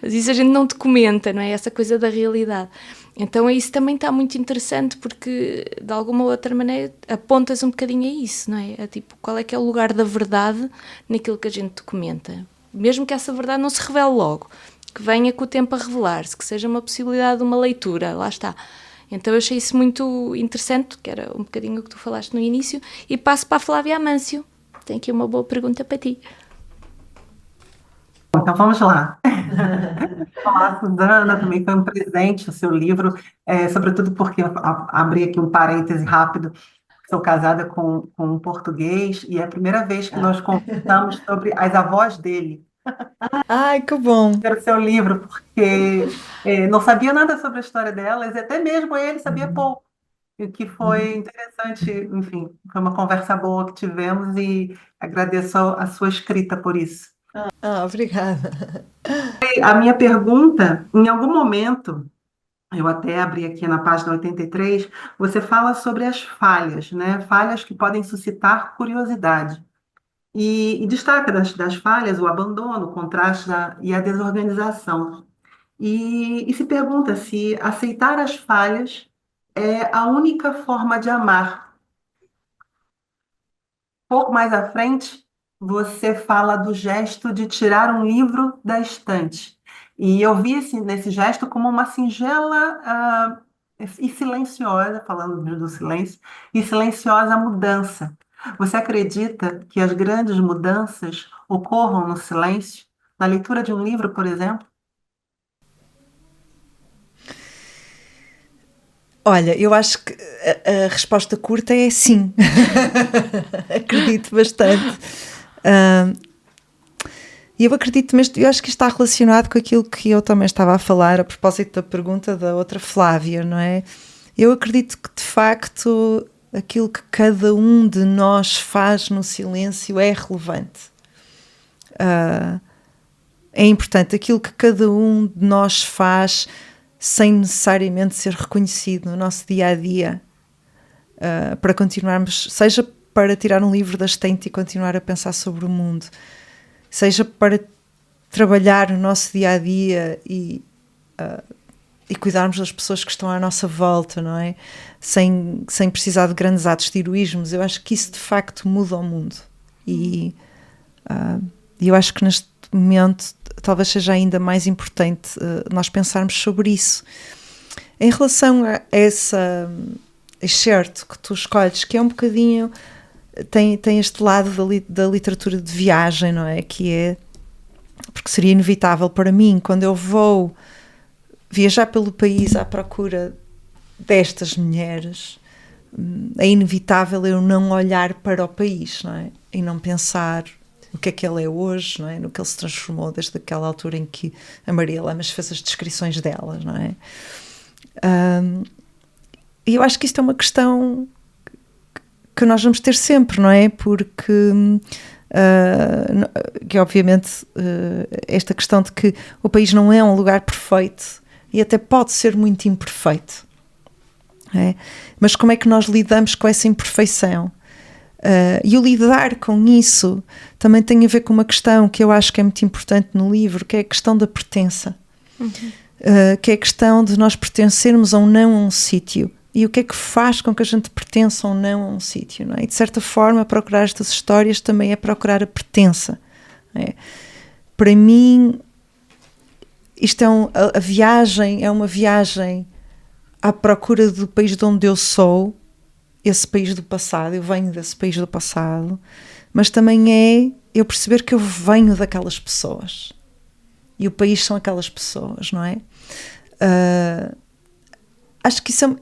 mas isso a gente não documenta, não é? Essa coisa da realidade. Então isso também está muito interessante porque de alguma outra maneira apontas um bocadinho a isso, não é? É tipo, qual é que é o lugar da verdade naquilo que a gente documenta? Mesmo que essa verdade não se revele logo. que venha com o tempo a revelar-se, que seja uma possibilidade de uma leitura, lá está. Então eu achei isso muito interessante, que era um bocadinho o que tu falaste no início, e passo para a Flávia Amâncio. Tenho aqui uma boa pergunta para ti. Então vamos lá. Olá, Suzana, também foi um presente o seu livro, sobretudo porque eu abri aqui um parêntese rápido. Sou casada com um português e é a primeira vez que nós conversamos sobre as avós dele. Ai, que bom! Era o seu livro, porque não sabia nada sobre a história delas, e até mesmo ele sabia pouco. E o que foi interessante, enfim, foi uma conversa boa que tivemos e agradeço a sua escrita por isso. Obrigada. A minha pergunta, em algum momento, eu até abri aqui na página 83, você fala sobre as falhas, né? Falhas que podem suscitar curiosidade. E destaca das falhas o abandono, o contraste e a desorganização. E se pergunta se aceitar as falhas é a única forma de amar. Pouco mais à frente, você fala do gesto de tirar um livro da estante. E eu vi nesse gesto como uma singela e silenciosa, falando do silêncio, e silenciosa mudança. Você acredita que as grandes mudanças ocorram no silêncio? Na leitura de um livro, por exemplo? Olha, eu acho que a resposta curta é sim. Acredito bastante. E eu acredito mesmo, eu acho que isto está relacionado com aquilo que eu também estava a falar a propósito da pergunta da outra Flávia, não é? Eu acredito que de facto aquilo que cada um de nós faz no silêncio é relevante. É importante aquilo que cada um de nós faz sem necessariamente ser reconhecido no nosso dia-a-dia, para continuarmos, seja para tirar um livro da estante e continuar a pensar sobre o mundo, seja para trabalhar no nosso dia-a-dia e cuidarmos das pessoas que estão à nossa volta, não é? Sem precisar de grandes atos de heroísmos. Eu acho que isso de facto muda o mundo. E eu acho que neste momento talvez seja ainda mais importante nós pensarmos sobre isso. Em relação a esse excerto que tu escolhes, que é um bocadinho, tem este lado da literatura de viagem, não é? Que é, porque seria inevitável para mim, quando eu vou viajar pelo país à procura destas mulheres, é inevitável eu não olhar para o país, não é? E não pensar o que é que ele é hoje, não é? No que ele se transformou desde aquela altura em que a Maria Lamas fez as descrições delas, não é? E eu acho que isto é uma questão que nós vamos ter sempre, não é? Porque que obviamente esta questão de que o país não é um lugar perfeito e até pode ser muito imperfeito, não é? Mas como é que nós lidamos com essa imperfeição? E o lidar com isso também tem a ver com uma questão que eu acho que é muito importante no livro, que é a questão da pertença. Que é a questão de nós pertencermos ou não a um sítio. E o que é que faz com que a gente pertença ou não a um sítio, não é? E de certa forma procurar estas histórias também é procurar a pertença, não é? Para mim isto é a viagem é uma viagem à procura do país de onde eu sou, esse país do passado. Eu venho desse país do passado, mas também é eu perceber que eu venho daquelas pessoas e o país são aquelas pessoas, não é? Acho que isso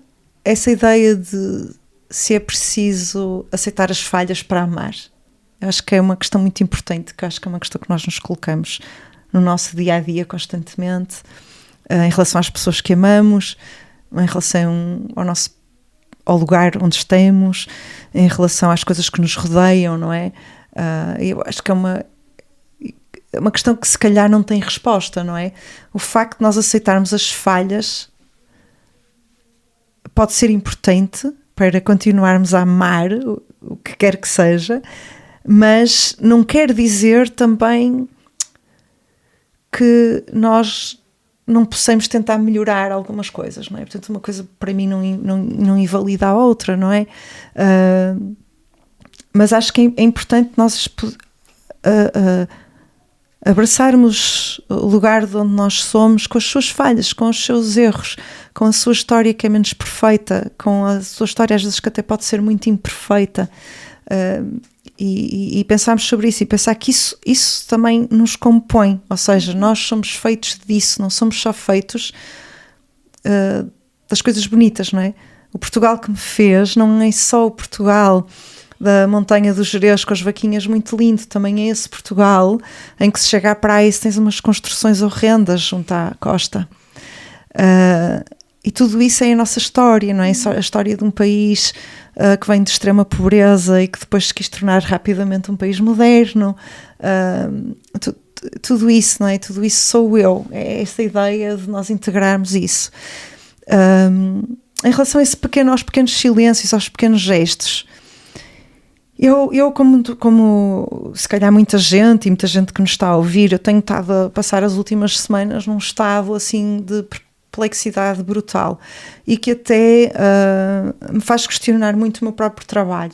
essa ideia de se é preciso aceitar as falhas para amar, eu acho que é uma questão muito importante, que acho que é uma questão que nós nos colocamos no nosso dia-a-dia constantemente, em relação às pessoas que amamos, em relação ao lugar onde estamos, em relação às coisas que nos rodeiam, não é? Eu acho que é uma questão que se calhar não tem resposta, não é? O facto de nós aceitarmos as falhas pode ser importante para continuarmos a amar o que quer que seja, mas não quer dizer também que nós não possamos tentar melhorar algumas coisas, não é? Portanto, uma coisa para mim não invalida a outra, não é? Mas acho que é importante nós abraçarmos o lugar de onde nós somos com as suas falhas, com os seus erros, com a sua história que é menos perfeita, com a sua história às vezes que até pode ser muito imperfeita, e pensarmos sobre isso e pensar que isso também nos compõe, ou seja, nós somos feitos disso, não somos só feitos das coisas bonitas, não é? O Portugal que me fez não é só o Portugal da montanha do Gerês com as vaquinhas muito lindo, também é esse Portugal em que se chega à praia e se tens umas construções horrendas junto à costa. E tudo isso é a nossa história, não é? A história de um país que vem de extrema pobreza e que depois se quis tornar rapidamente um país moderno. Tudo isso, não é? Tudo isso sou eu. É essa ideia de nós integrarmos isso. Em relação aos pequenos silêncios, aos pequenos gestos, eu como se calhar muita gente que nos está a ouvir, eu tenho estado a passar as últimas semanas num estado assim de perplexidade brutal e que até me faz questionar muito o meu próprio trabalho.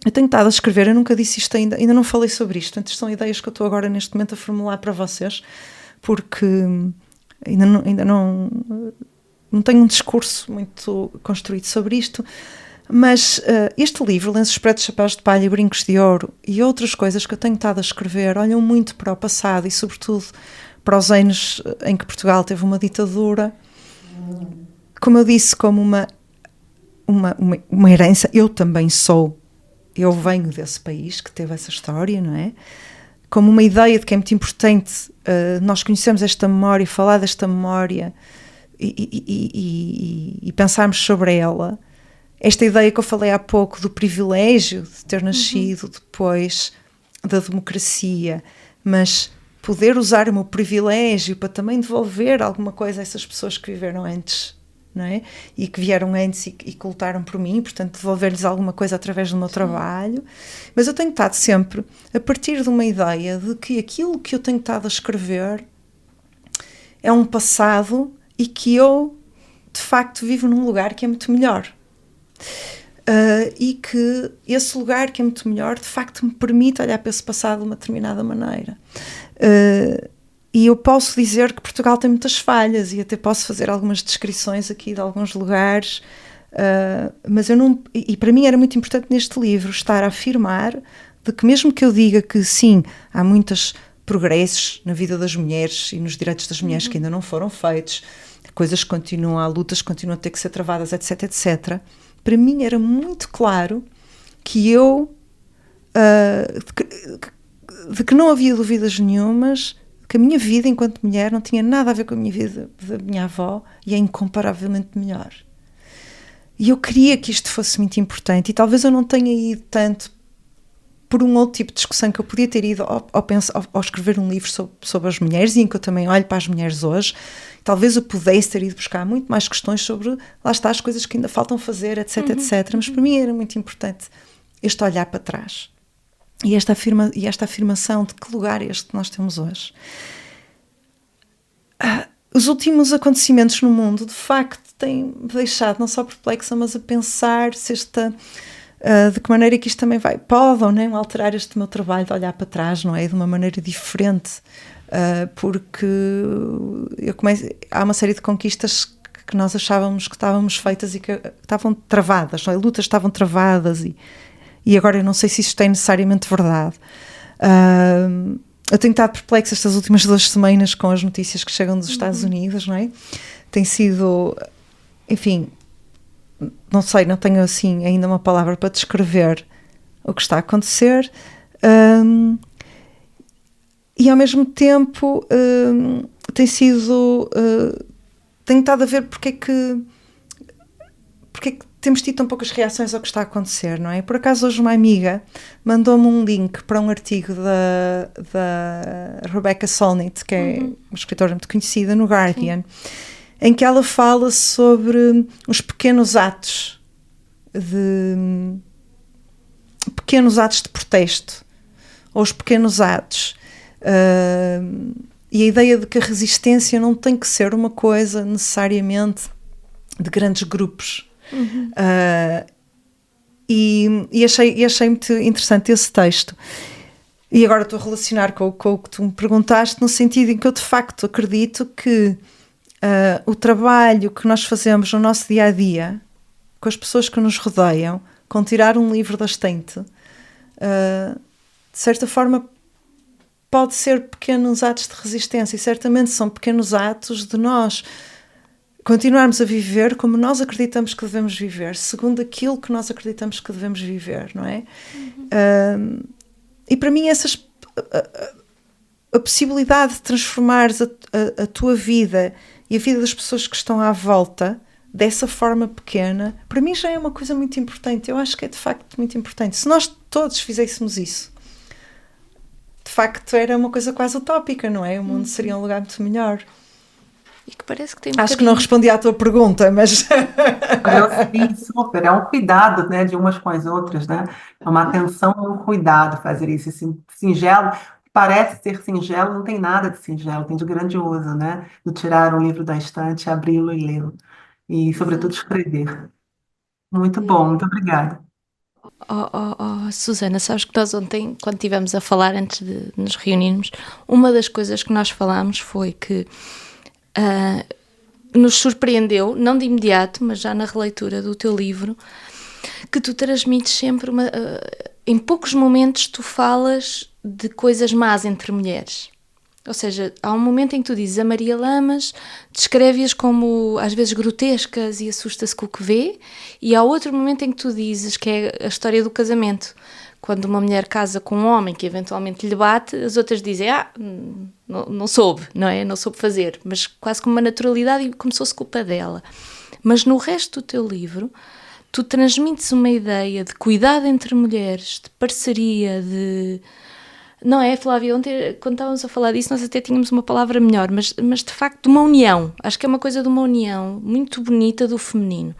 Eu tenho estado a escrever, eu nunca disse isto ainda não falei sobre isto, portanto são ideias que eu estou agora neste momento a formular para vocês, porque ainda não tenho um discurso muito construído sobre isto, mas este livro, Lenços Pretos, Chapéus de Palha e Brincos de Ouro, e outras coisas que eu tenho estado a escrever, olham muito para o passado e sobretudo para os anos em que Portugal teve uma ditadura, como eu disse, como uma herança. Eu também eu venho desse país que teve essa história, não é? Como uma ideia de que é muito importante nós conhecermos esta memória, falar desta memória e pensarmos sobre ela. Esta ideia que eu falei há pouco do privilégio de ter nascido depois da democracia, mas poder usar o meu privilégio para também devolver alguma coisa a essas pessoas que viveram antes, não é? E que vieram antes e que lutaram por mim, portanto devolver-lhes alguma coisa através do meu trabalho. Mas eu tenho estado sempre a partir de uma ideia de que aquilo que eu tenho estado a escrever é um passado e que eu de facto vivo num lugar que é muito melhor. E que esse lugar que é muito melhor de facto me permite olhar para esse passado de uma determinada maneira. E eu posso dizer que Portugal tem muitas falhas e até posso fazer algumas descrições aqui de alguns lugares, mas eu não. E para mim era muito importante neste livro estar a afirmar de que, mesmo que eu diga que sim, há muitos progressos na vida das mulheres e nos direitos das mulheres que ainda não foram feitos, coisas que continuam, há lutas que continuam a ter que ser travadas, etc, etc. Para mim era muito claro que eu de que não havia dúvidas nenhumas, que a minha vida enquanto mulher não tinha nada a ver com a minha vida da minha avó e é incomparavelmente melhor. E eu queria que isto fosse muito importante e talvez eu não tenha ido tanto por um outro tipo de discussão que eu podia ter ido ao escrever um livro sobre as mulheres e em que eu também olho para as mulheres hoje. Talvez eu pudesse ter ido buscar muito mais questões sobre, lá está, as coisas que ainda faltam fazer, etc, etc. Mas para mim era muito importante este olhar para trás. E esta afirmação de que lugar é este que nós temos hoje. Os últimos acontecimentos no mundo, de facto, têm-me deixado não só perplexa, mas a pensar se de que maneira que isto também pode ou não alterar este meu trabalho de olhar para trás, não é? De uma maneira diferente. Porque há uma série de conquistas que nós achávamos que estávamos feitas e que estavam travadas, não é? Lutas estavam travadas e agora eu não sei se isto é necessariamente verdade. Eu tenho estado perplexa estas últimas 2 semanas com as notícias que chegam dos Estados Unidos, não é? Tem sido, enfim, não sei, não tenho assim ainda uma palavra para descrever o que está a acontecer. E ao mesmo tempo tenho estado a ver porque é que temos tido tão poucas reações ao que está a acontecer, não é? Por acaso hoje uma amiga mandou-me um link para um artigo da Rebecca Solnit, que é uma escritora muito conhecida, no Guardian, em que ela fala sobre os pequenos atos de protesto, ou os pequenos atos. E a ideia de que a resistência não tem que ser uma coisa necessariamente de grandes grupos. E achei muito interessante esse texto. E agora estou a relacionar com o que tu me perguntaste, no sentido em que eu de facto acredito que o trabalho que nós fazemos no nosso dia-a-dia, com as pessoas que nos rodeiam, com tirar um livro da estante, de certa forma pode ser pequenos atos de resistência, e certamente são pequenos atos de nós continuarmos a viver como nós acreditamos que devemos viver, segundo aquilo que nós acreditamos que devemos viver, não é? E para mim a possibilidade de transformares a tua vida e a vida das pessoas que estão à volta dessa forma pequena, para mim já é uma coisa muito importante. Eu acho que é de facto muito importante. Se nós todos fizéssemos isso, de facto era uma coisa quase utópica, não é? O mundo seria um lugar muito melhor. E que parece que tem Acho que não respondi à tua pergunta, mas... Eu sim, super. É um cuidado, né, de umas com as outras, né? É uma atenção e um cuidado fazer isso. Esse singelo, parece ser singelo, não tem nada de singelo, tem de grandioso, né? De tirar um livro da estante, abri-lo e lê-lo. E, sobretudo, escrever. Muito bom, muito obrigada. Susana, sabes que nós ontem, quando estivemos a falar, antes de nos reunirmos, uma das coisas que nós falámos foi que nos surpreendeu, não de imediato, mas já na releitura do teu livro, que tu transmites sempre em poucos momentos tu falas de coisas más entre mulheres. Ou seja, há um momento em que tu dizes a Maria Lamas, descreve-as como às vezes grotescas e assusta-se com o que vê, e há outro momento em que tu dizes que é a história do casamento. Quando uma mulher casa com um homem que eventualmente lhe bate, as outras dizem, não soube, não é? Não soube fazer, mas quase com uma naturalidade e como se fosse culpa dela. Mas no resto do teu livro, tu transmites uma ideia de cuidado entre mulheres, de parceria, de... Não é, Flávia? Ontem, quando estávamos a falar disso, nós até tínhamos uma palavra melhor, mas de facto de uma união. Acho que é uma coisa de uma união muito bonita do feminino.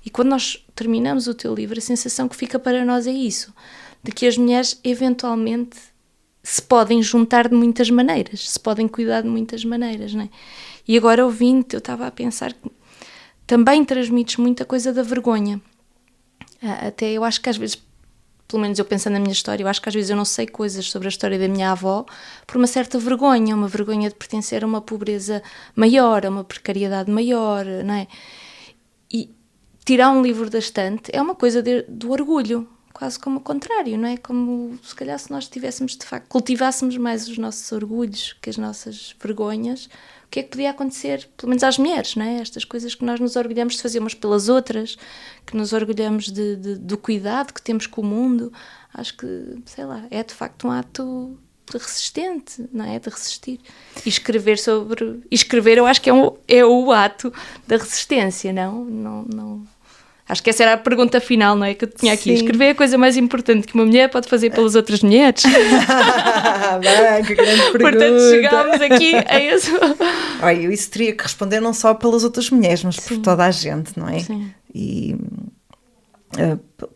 E quando nós terminamos o teu livro, a sensação que fica para nós é isso, de que as mulheres eventualmente se podem juntar de muitas maneiras, se podem cuidar de muitas maneiras, não é? E agora ouvindo-te, eu estava a pensar que também transmites muita coisa da vergonha. Até eu acho que às vezes, pelo menos eu pensando na minha história, eu acho que às vezes eu não sei coisas sobre a história da minha avó por uma certa vergonha, uma vergonha de pertencer a uma pobreza maior, a uma precariedade maior, não é? E tirar um livro da estante é uma coisa do orgulho, quase como o contrário, não é? Como se calhar se nós tivéssemos de facto, cultivássemos mais os nossos orgulhos que as nossas vergonhas, o que é que podia acontecer, pelo menos às mulheres, não é? Estas coisas que nós nos orgulhamos de fazer umas pelas outras, que nos orgulhamos do cuidado que temos com o mundo, acho que, sei lá, é de facto um ato de resistente, não é? De resistir. E escrever eu acho que é o ato da resistência, não... Acho que essa era a pergunta final, não é? Que eu tinha aqui. Sim. Escrever é a coisa mais importante que uma mulher pode fazer pelas outras mulheres. Bem, que grande pergunta. Portanto, chegámos aqui a isso. Olha, eu isso teria que responder não só pelas outras mulheres, mas por toda a gente, não é? Sim. E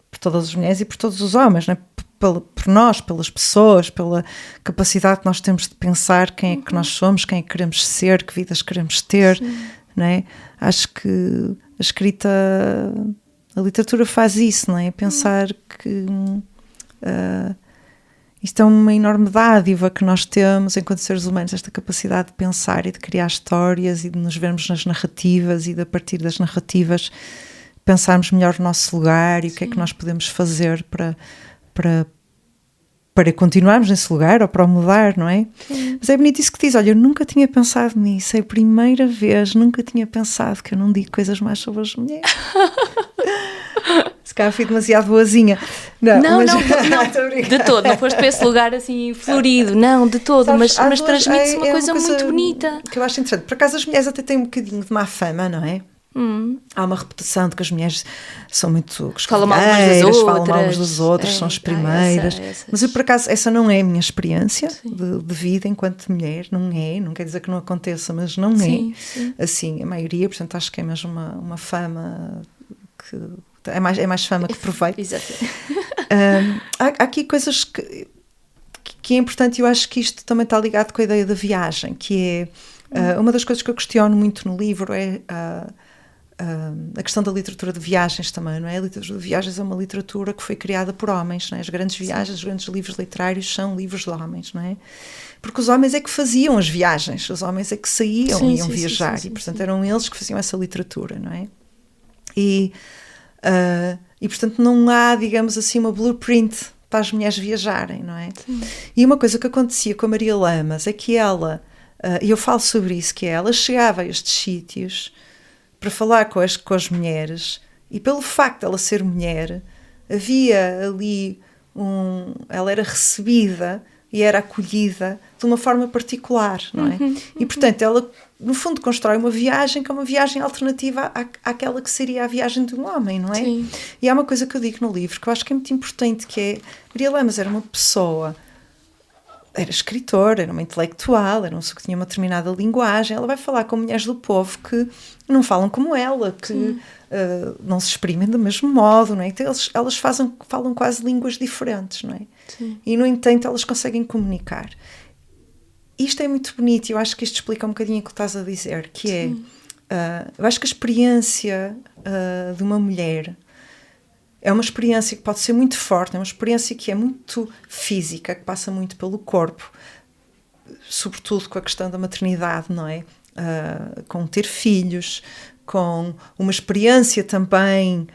por todas as mulheres e por todos os homens, não é? Por nós, pelas pessoas, pela capacidade que nós temos de pensar quem é que nós somos, quem é que queremos ser, que vidas queremos ter, sim, não é? Acho que a escrita, a literatura faz isso, não é? Pensar que isto é uma enorme dádiva que nós temos enquanto seres humanos, esta capacidade de pensar e de criar histórias e de nos vermos nas narrativas e de, a partir das narrativas, pensarmos melhor o nosso lugar e sim, o que é que nós podemos fazer para continuarmos nesse lugar ou para o mudar, não é? Sim. Mas é bonito isso que diz, olha, eu nunca tinha pensado nisso, é a primeira vez, nunca tinha pensado que eu não digo coisas mais sobre as mulheres. Se calhar fui demasiado boazinha. Não, de todo, não foste para esse lugar assim florido, não, de todo, sabes, mas transmite-se uma coisa muito bonita. Que eu acho interessante. Por acaso as mulheres até têm um bocadinho de má fama, não é? Há uma reputação de que as mulheres são muito falam mal umas das outras, são as primeiras. Mas eu, por acaso, essa não é a minha experiência de vida enquanto mulher, não quer dizer que não aconteça, mas não sim, é sim, assim, a maioria, portanto acho que é mesmo uma fama que é mais fama que proveito. Exato. Há aqui coisas que é importante, e eu acho que isto também está ligado com a ideia da viagem, que é uma das coisas que eu questiono muito no livro é a questão da literatura de viagens também, não é? A literatura de viagens é uma literatura que foi criada por homens, não é? As grandes viagens, os grandes livros literários são livros de homens, não é? Porque os homens é que faziam as viagens, os homens é que saíam e iam viajar, e portanto eram eles que faziam essa literatura, não é? E portanto não há, digamos assim, uma blueprint para as mulheres viajarem, não é? Sim. E uma coisa que acontecia com a Maria Lamas é que ela, e eu falo sobre isso, que ela chegava a estes sítios para falar com as mulheres, e pelo facto de ela ser mulher, havia ali ela era recebida e era acolhida de uma forma particular, não é? E portanto ela, no fundo, constrói uma viagem que é uma viagem alternativa àquela que seria a viagem de um homem, não é? Sim. E há uma coisa que eu digo no livro que eu acho que é muito importante, que é, Maria Lamas era uma pessoa, era escritora, era uma intelectual, era uma pessoa que tinha uma determinada linguagem. Ela vai falar com mulheres do povo que não falam como ela, que não se exprimem do mesmo modo, não é? Então elas falam quase línguas diferentes, não é? Sim. E, no entanto, elas conseguem comunicar. Isto é muito bonito e eu acho que isto explica um bocadinho o que estás a dizer, que é, eu acho que a experiência de uma mulher é uma experiência que pode ser muito forte, é uma experiência que é muito física, que passa muito pelo corpo, sobretudo com a questão da maternidade, não é? Com ter filhos, com uma experiência também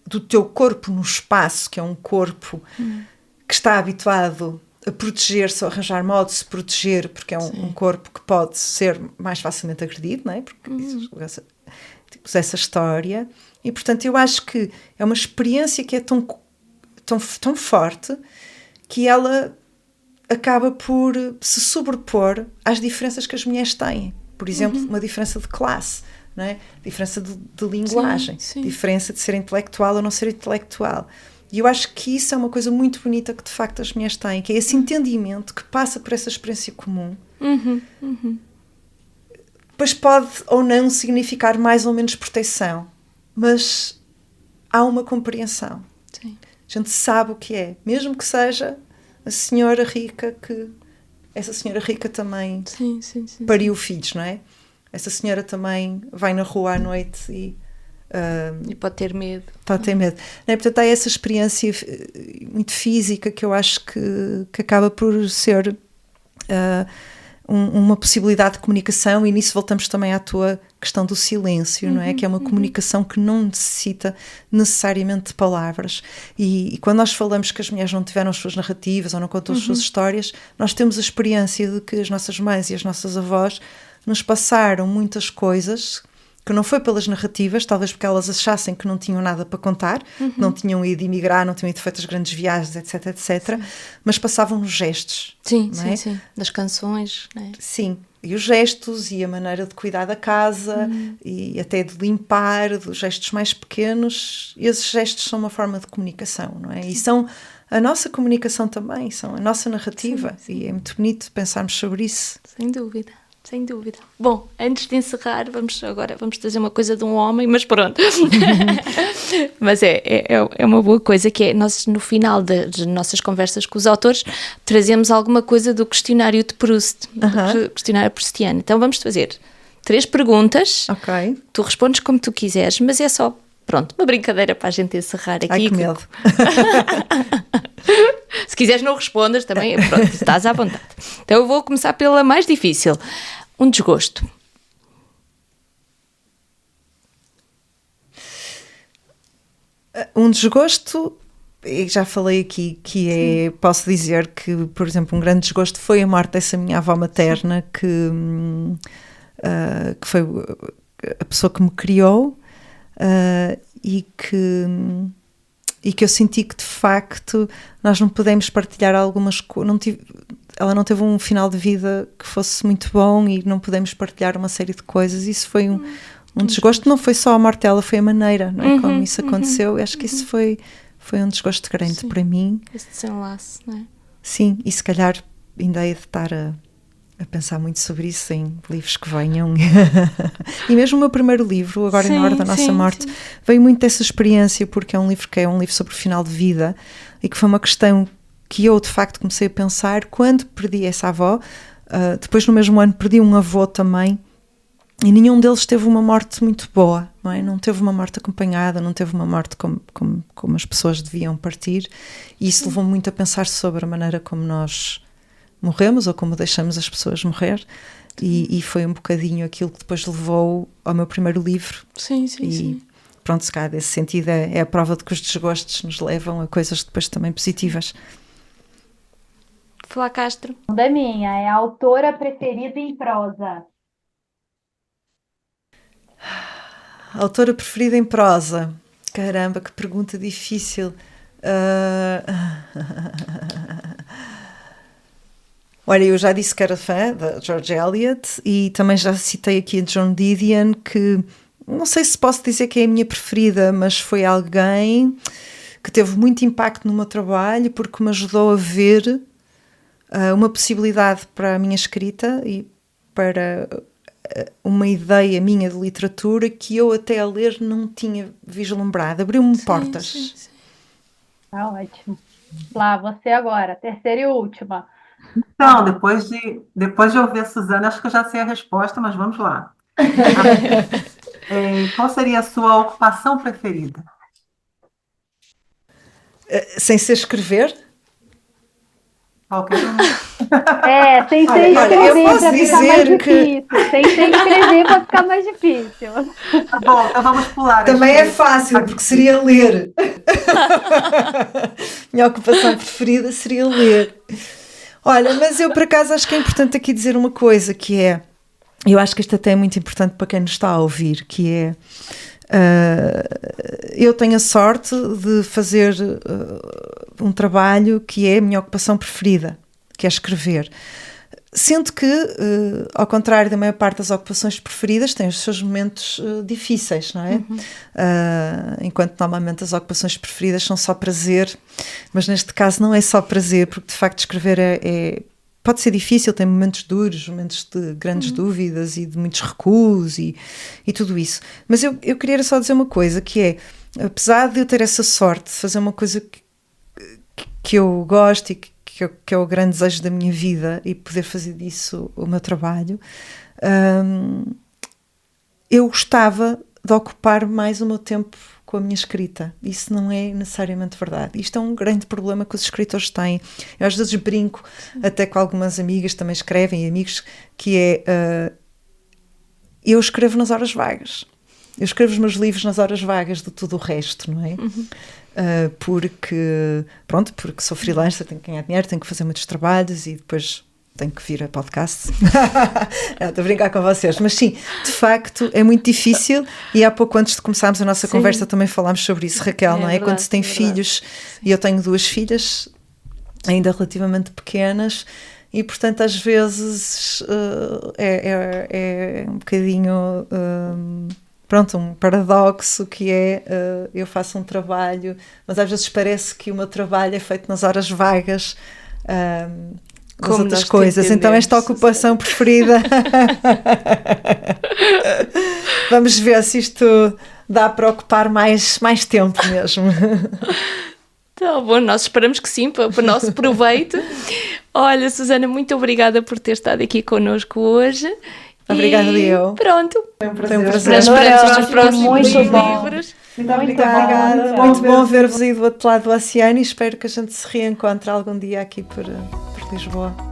do teu corpo no espaço, que é um corpo que está habituado a proteger-se, a arranjar modo de se proteger, porque é um corpo que pode ser mais facilmente agredido, não é? Porque essa história. E, portanto, eu acho que é uma experiência que é tão forte que ela acaba por se sobrepor às diferenças que as mulheres têm. Por exemplo, uma diferença de classe, não é? Diferença de linguagem, diferença de ser intelectual ou não ser intelectual. E eu acho que isso é uma coisa muito bonita que, de facto, as mulheres têm, que é esse entendimento que passa por essa experiência comum. Depois pode ou não significar mais ou menos proteção, mas há uma compreensão. Sim. A gente sabe o que é, mesmo que seja a senhora rica, que essa senhora rica também pariu filhos, não é? Essa senhora também vai na rua à noite e pode ter medo. Pode ter medo. Não é? Portanto, há essa experiência muito física que eu acho que acaba por ser uma possibilidade de comunicação, e nisso voltamos também à tua questão do silêncio, não é? Que é uma comunicação que não necessita necessariamente de palavras. E quando nós falamos que as mulheres não tiveram as suas narrativas ou não contam as suas histórias, nós temos a experiência de que as nossas mães e as nossas avós nos passaram muitas coisas que não foi pelas narrativas, talvez porque elas achassem que não tinham nada para contar, não tinham ido emigrar, não tinham ido feito as grandes viagens, etc, etc, mas passavam nos gestos. Sim, das canções, não é? Sim, e os gestos e a maneira de cuidar da casa e até de limpar, dos gestos mais pequenos. Esses gestos são uma forma de comunicação, não é? E são a nossa comunicação também, são a nossa narrativa. E é muito bonito pensarmos sobre isso. Sem dúvida. Sem dúvida. Bom, antes de encerrar, vamos trazer uma coisa de um homem, mas pronto. Mas é uma boa coisa, que é, nós no final das nossas conversas com os autores, trazemos alguma coisa do questionário de Proust, do questionário proustiano. Então vamos fazer 3 perguntas, tu respondes como tu quiseres, mas é só, pronto, uma brincadeira para a gente encerrar aqui. Ai, que medo. Se quiseres não respondas também, pronto, estás à vontade. Então eu vou começar pela mais difícil. Um desgosto. Um desgosto, já falei aqui, que é, posso dizer que, por exemplo, um grande desgosto foi a morte dessa minha avó materna, que foi a pessoa que me criou, e que eu senti que, de facto, nós não podemos partilhar algumas coisas. Ela não teve um final de vida que fosse muito bom e não podemos partilhar uma série de coisas. Isso foi um desgosto. Não foi só a morte dela, foi a maneira, não é? Como isso aconteceu. Eu acho que isso foi um desgosto grande para mim. Esse desenlace, não é? Sim, e se calhar ainda hei de estar a pensar muito sobre isso em livros que venham. E mesmo o meu primeiro livro, Agora na Hora da Nossa Morte, veio muito dessa experiência, porque é um livro sobre o final de vida, e que foi uma questão que eu de facto comecei a pensar quando perdi essa avó. Depois, no mesmo ano, perdi um avô também, E nenhum deles teve uma morte muito boa, não é? Não teve uma morte acompanhada, não teve uma morte como as pessoas deviam partir, e isso levou muito a pensar sobre a maneira como nós morremos ou como deixamos as pessoas morrer, e foi um bocadinho aquilo que depois levou ao meu primeiro livro. Sim. Pronto, se calhar, nesse sentido é a prova de que os desgostos nos levam a coisas depois também positivas. Flá Castro. Da minha, é a autora preferida em prosa. Autora preferida em prosa? Caramba, que pergunta difícil. Olha, eu já disse que era fã da George Eliot e também já citei aqui a Joan Didion, que não sei se posso dizer que é a minha preferida, mas foi alguém que teve muito impacto no meu trabalho porque me ajudou a ver uma possibilidade para a minha escrita e para uma ideia minha de literatura que eu até a ler não tinha vislumbrado. Abriu-me portas. Sim. Tá ótimo. Lá, você agora, terceira e última. Então, depois de ouvir a Suzana, acho que eu já sei a resposta, mas vamos lá. Qual seria a sua ocupação preferida? Sem ser escrever? Qualquer um. Sem ser Olha, eu escrever posso para ficar mais dizer que- difícil. Sem ser escrever para ficar mais difícil. Tá bom, então vamos pular. Também é esse- fácil, porque seria ler. Minha ocupação preferida seria ler. Olha, mas eu por acaso acho que é importante aqui dizer uma coisa, que é, eu acho que isto até é muito importante para quem nos está a ouvir, que é, eu tenho a sorte de fazer um trabalho que é a minha ocupação preferida, que é escrever. Sendo que, ao contrário da maior parte das ocupações preferidas, tem os seus momentos difíceis, não é? Enquanto normalmente as ocupações preferidas são só prazer, mas neste caso não é só prazer, porque de facto escrever pode ser difícil, tem momentos duros, momentos de grandes dúvidas e de muitos recuos e tudo isso. Mas eu queria só dizer uma coisa, que é, apesar de eu ter essa sorte de fazer uma coisa que eu gosto e que é o grande desejo da minha vida e poder fazer disso o meu trabalho, eu gostava de ocupar mais o meu tempo com a minha escrita. Isso não é necessariamente verdade. Isto é um grande problema que os escritores têm. Eu às vezes brinco, até com algumas amigas também escrevem, e amigos, que é, eu escrevo nas horas vagas. Eu escrevo os meus livros nas horas vagas de tudo o resto, não é? Porque sou freelancer, tenho que ganhar dinheiro, tenho que fazer muitos trabalhos e depois tenho que vir a podcast. Estou a brincar com vocês, mas sim, de facto é muito difícil, e há pouco antes de começarmos a nossa conversa também falámos sobre isso, Raquel, não é? Verdade, Quando se tem filhos, e eu tenho 2 filhas ainda relativamente pequenas, e portanto às vezes é um bocadinho um paradoxo, que é, eu faço um trabalho, mas às vezes parece que o meu trabalho é feito nas horas vagas das Como outras nós te coisas. Então esta entendemos, ocupação preferida vamos ver se isto dá para ocupar mais tempo mesmo. Tá bom, nós esperamos que sim, para o nosso proveito. Olha, Susana, muito obrigada por ter estado aqui connosco hoje. Obrigada, eu. Pronto. Foi um prazer. Esperamos os próximos Muito bom. livros. Muito Muito obrigada. bom. Muito bom ver-vos aí do outro lado do oceano, e espero que a gente se reencontre algum dia aqui por Lisboa.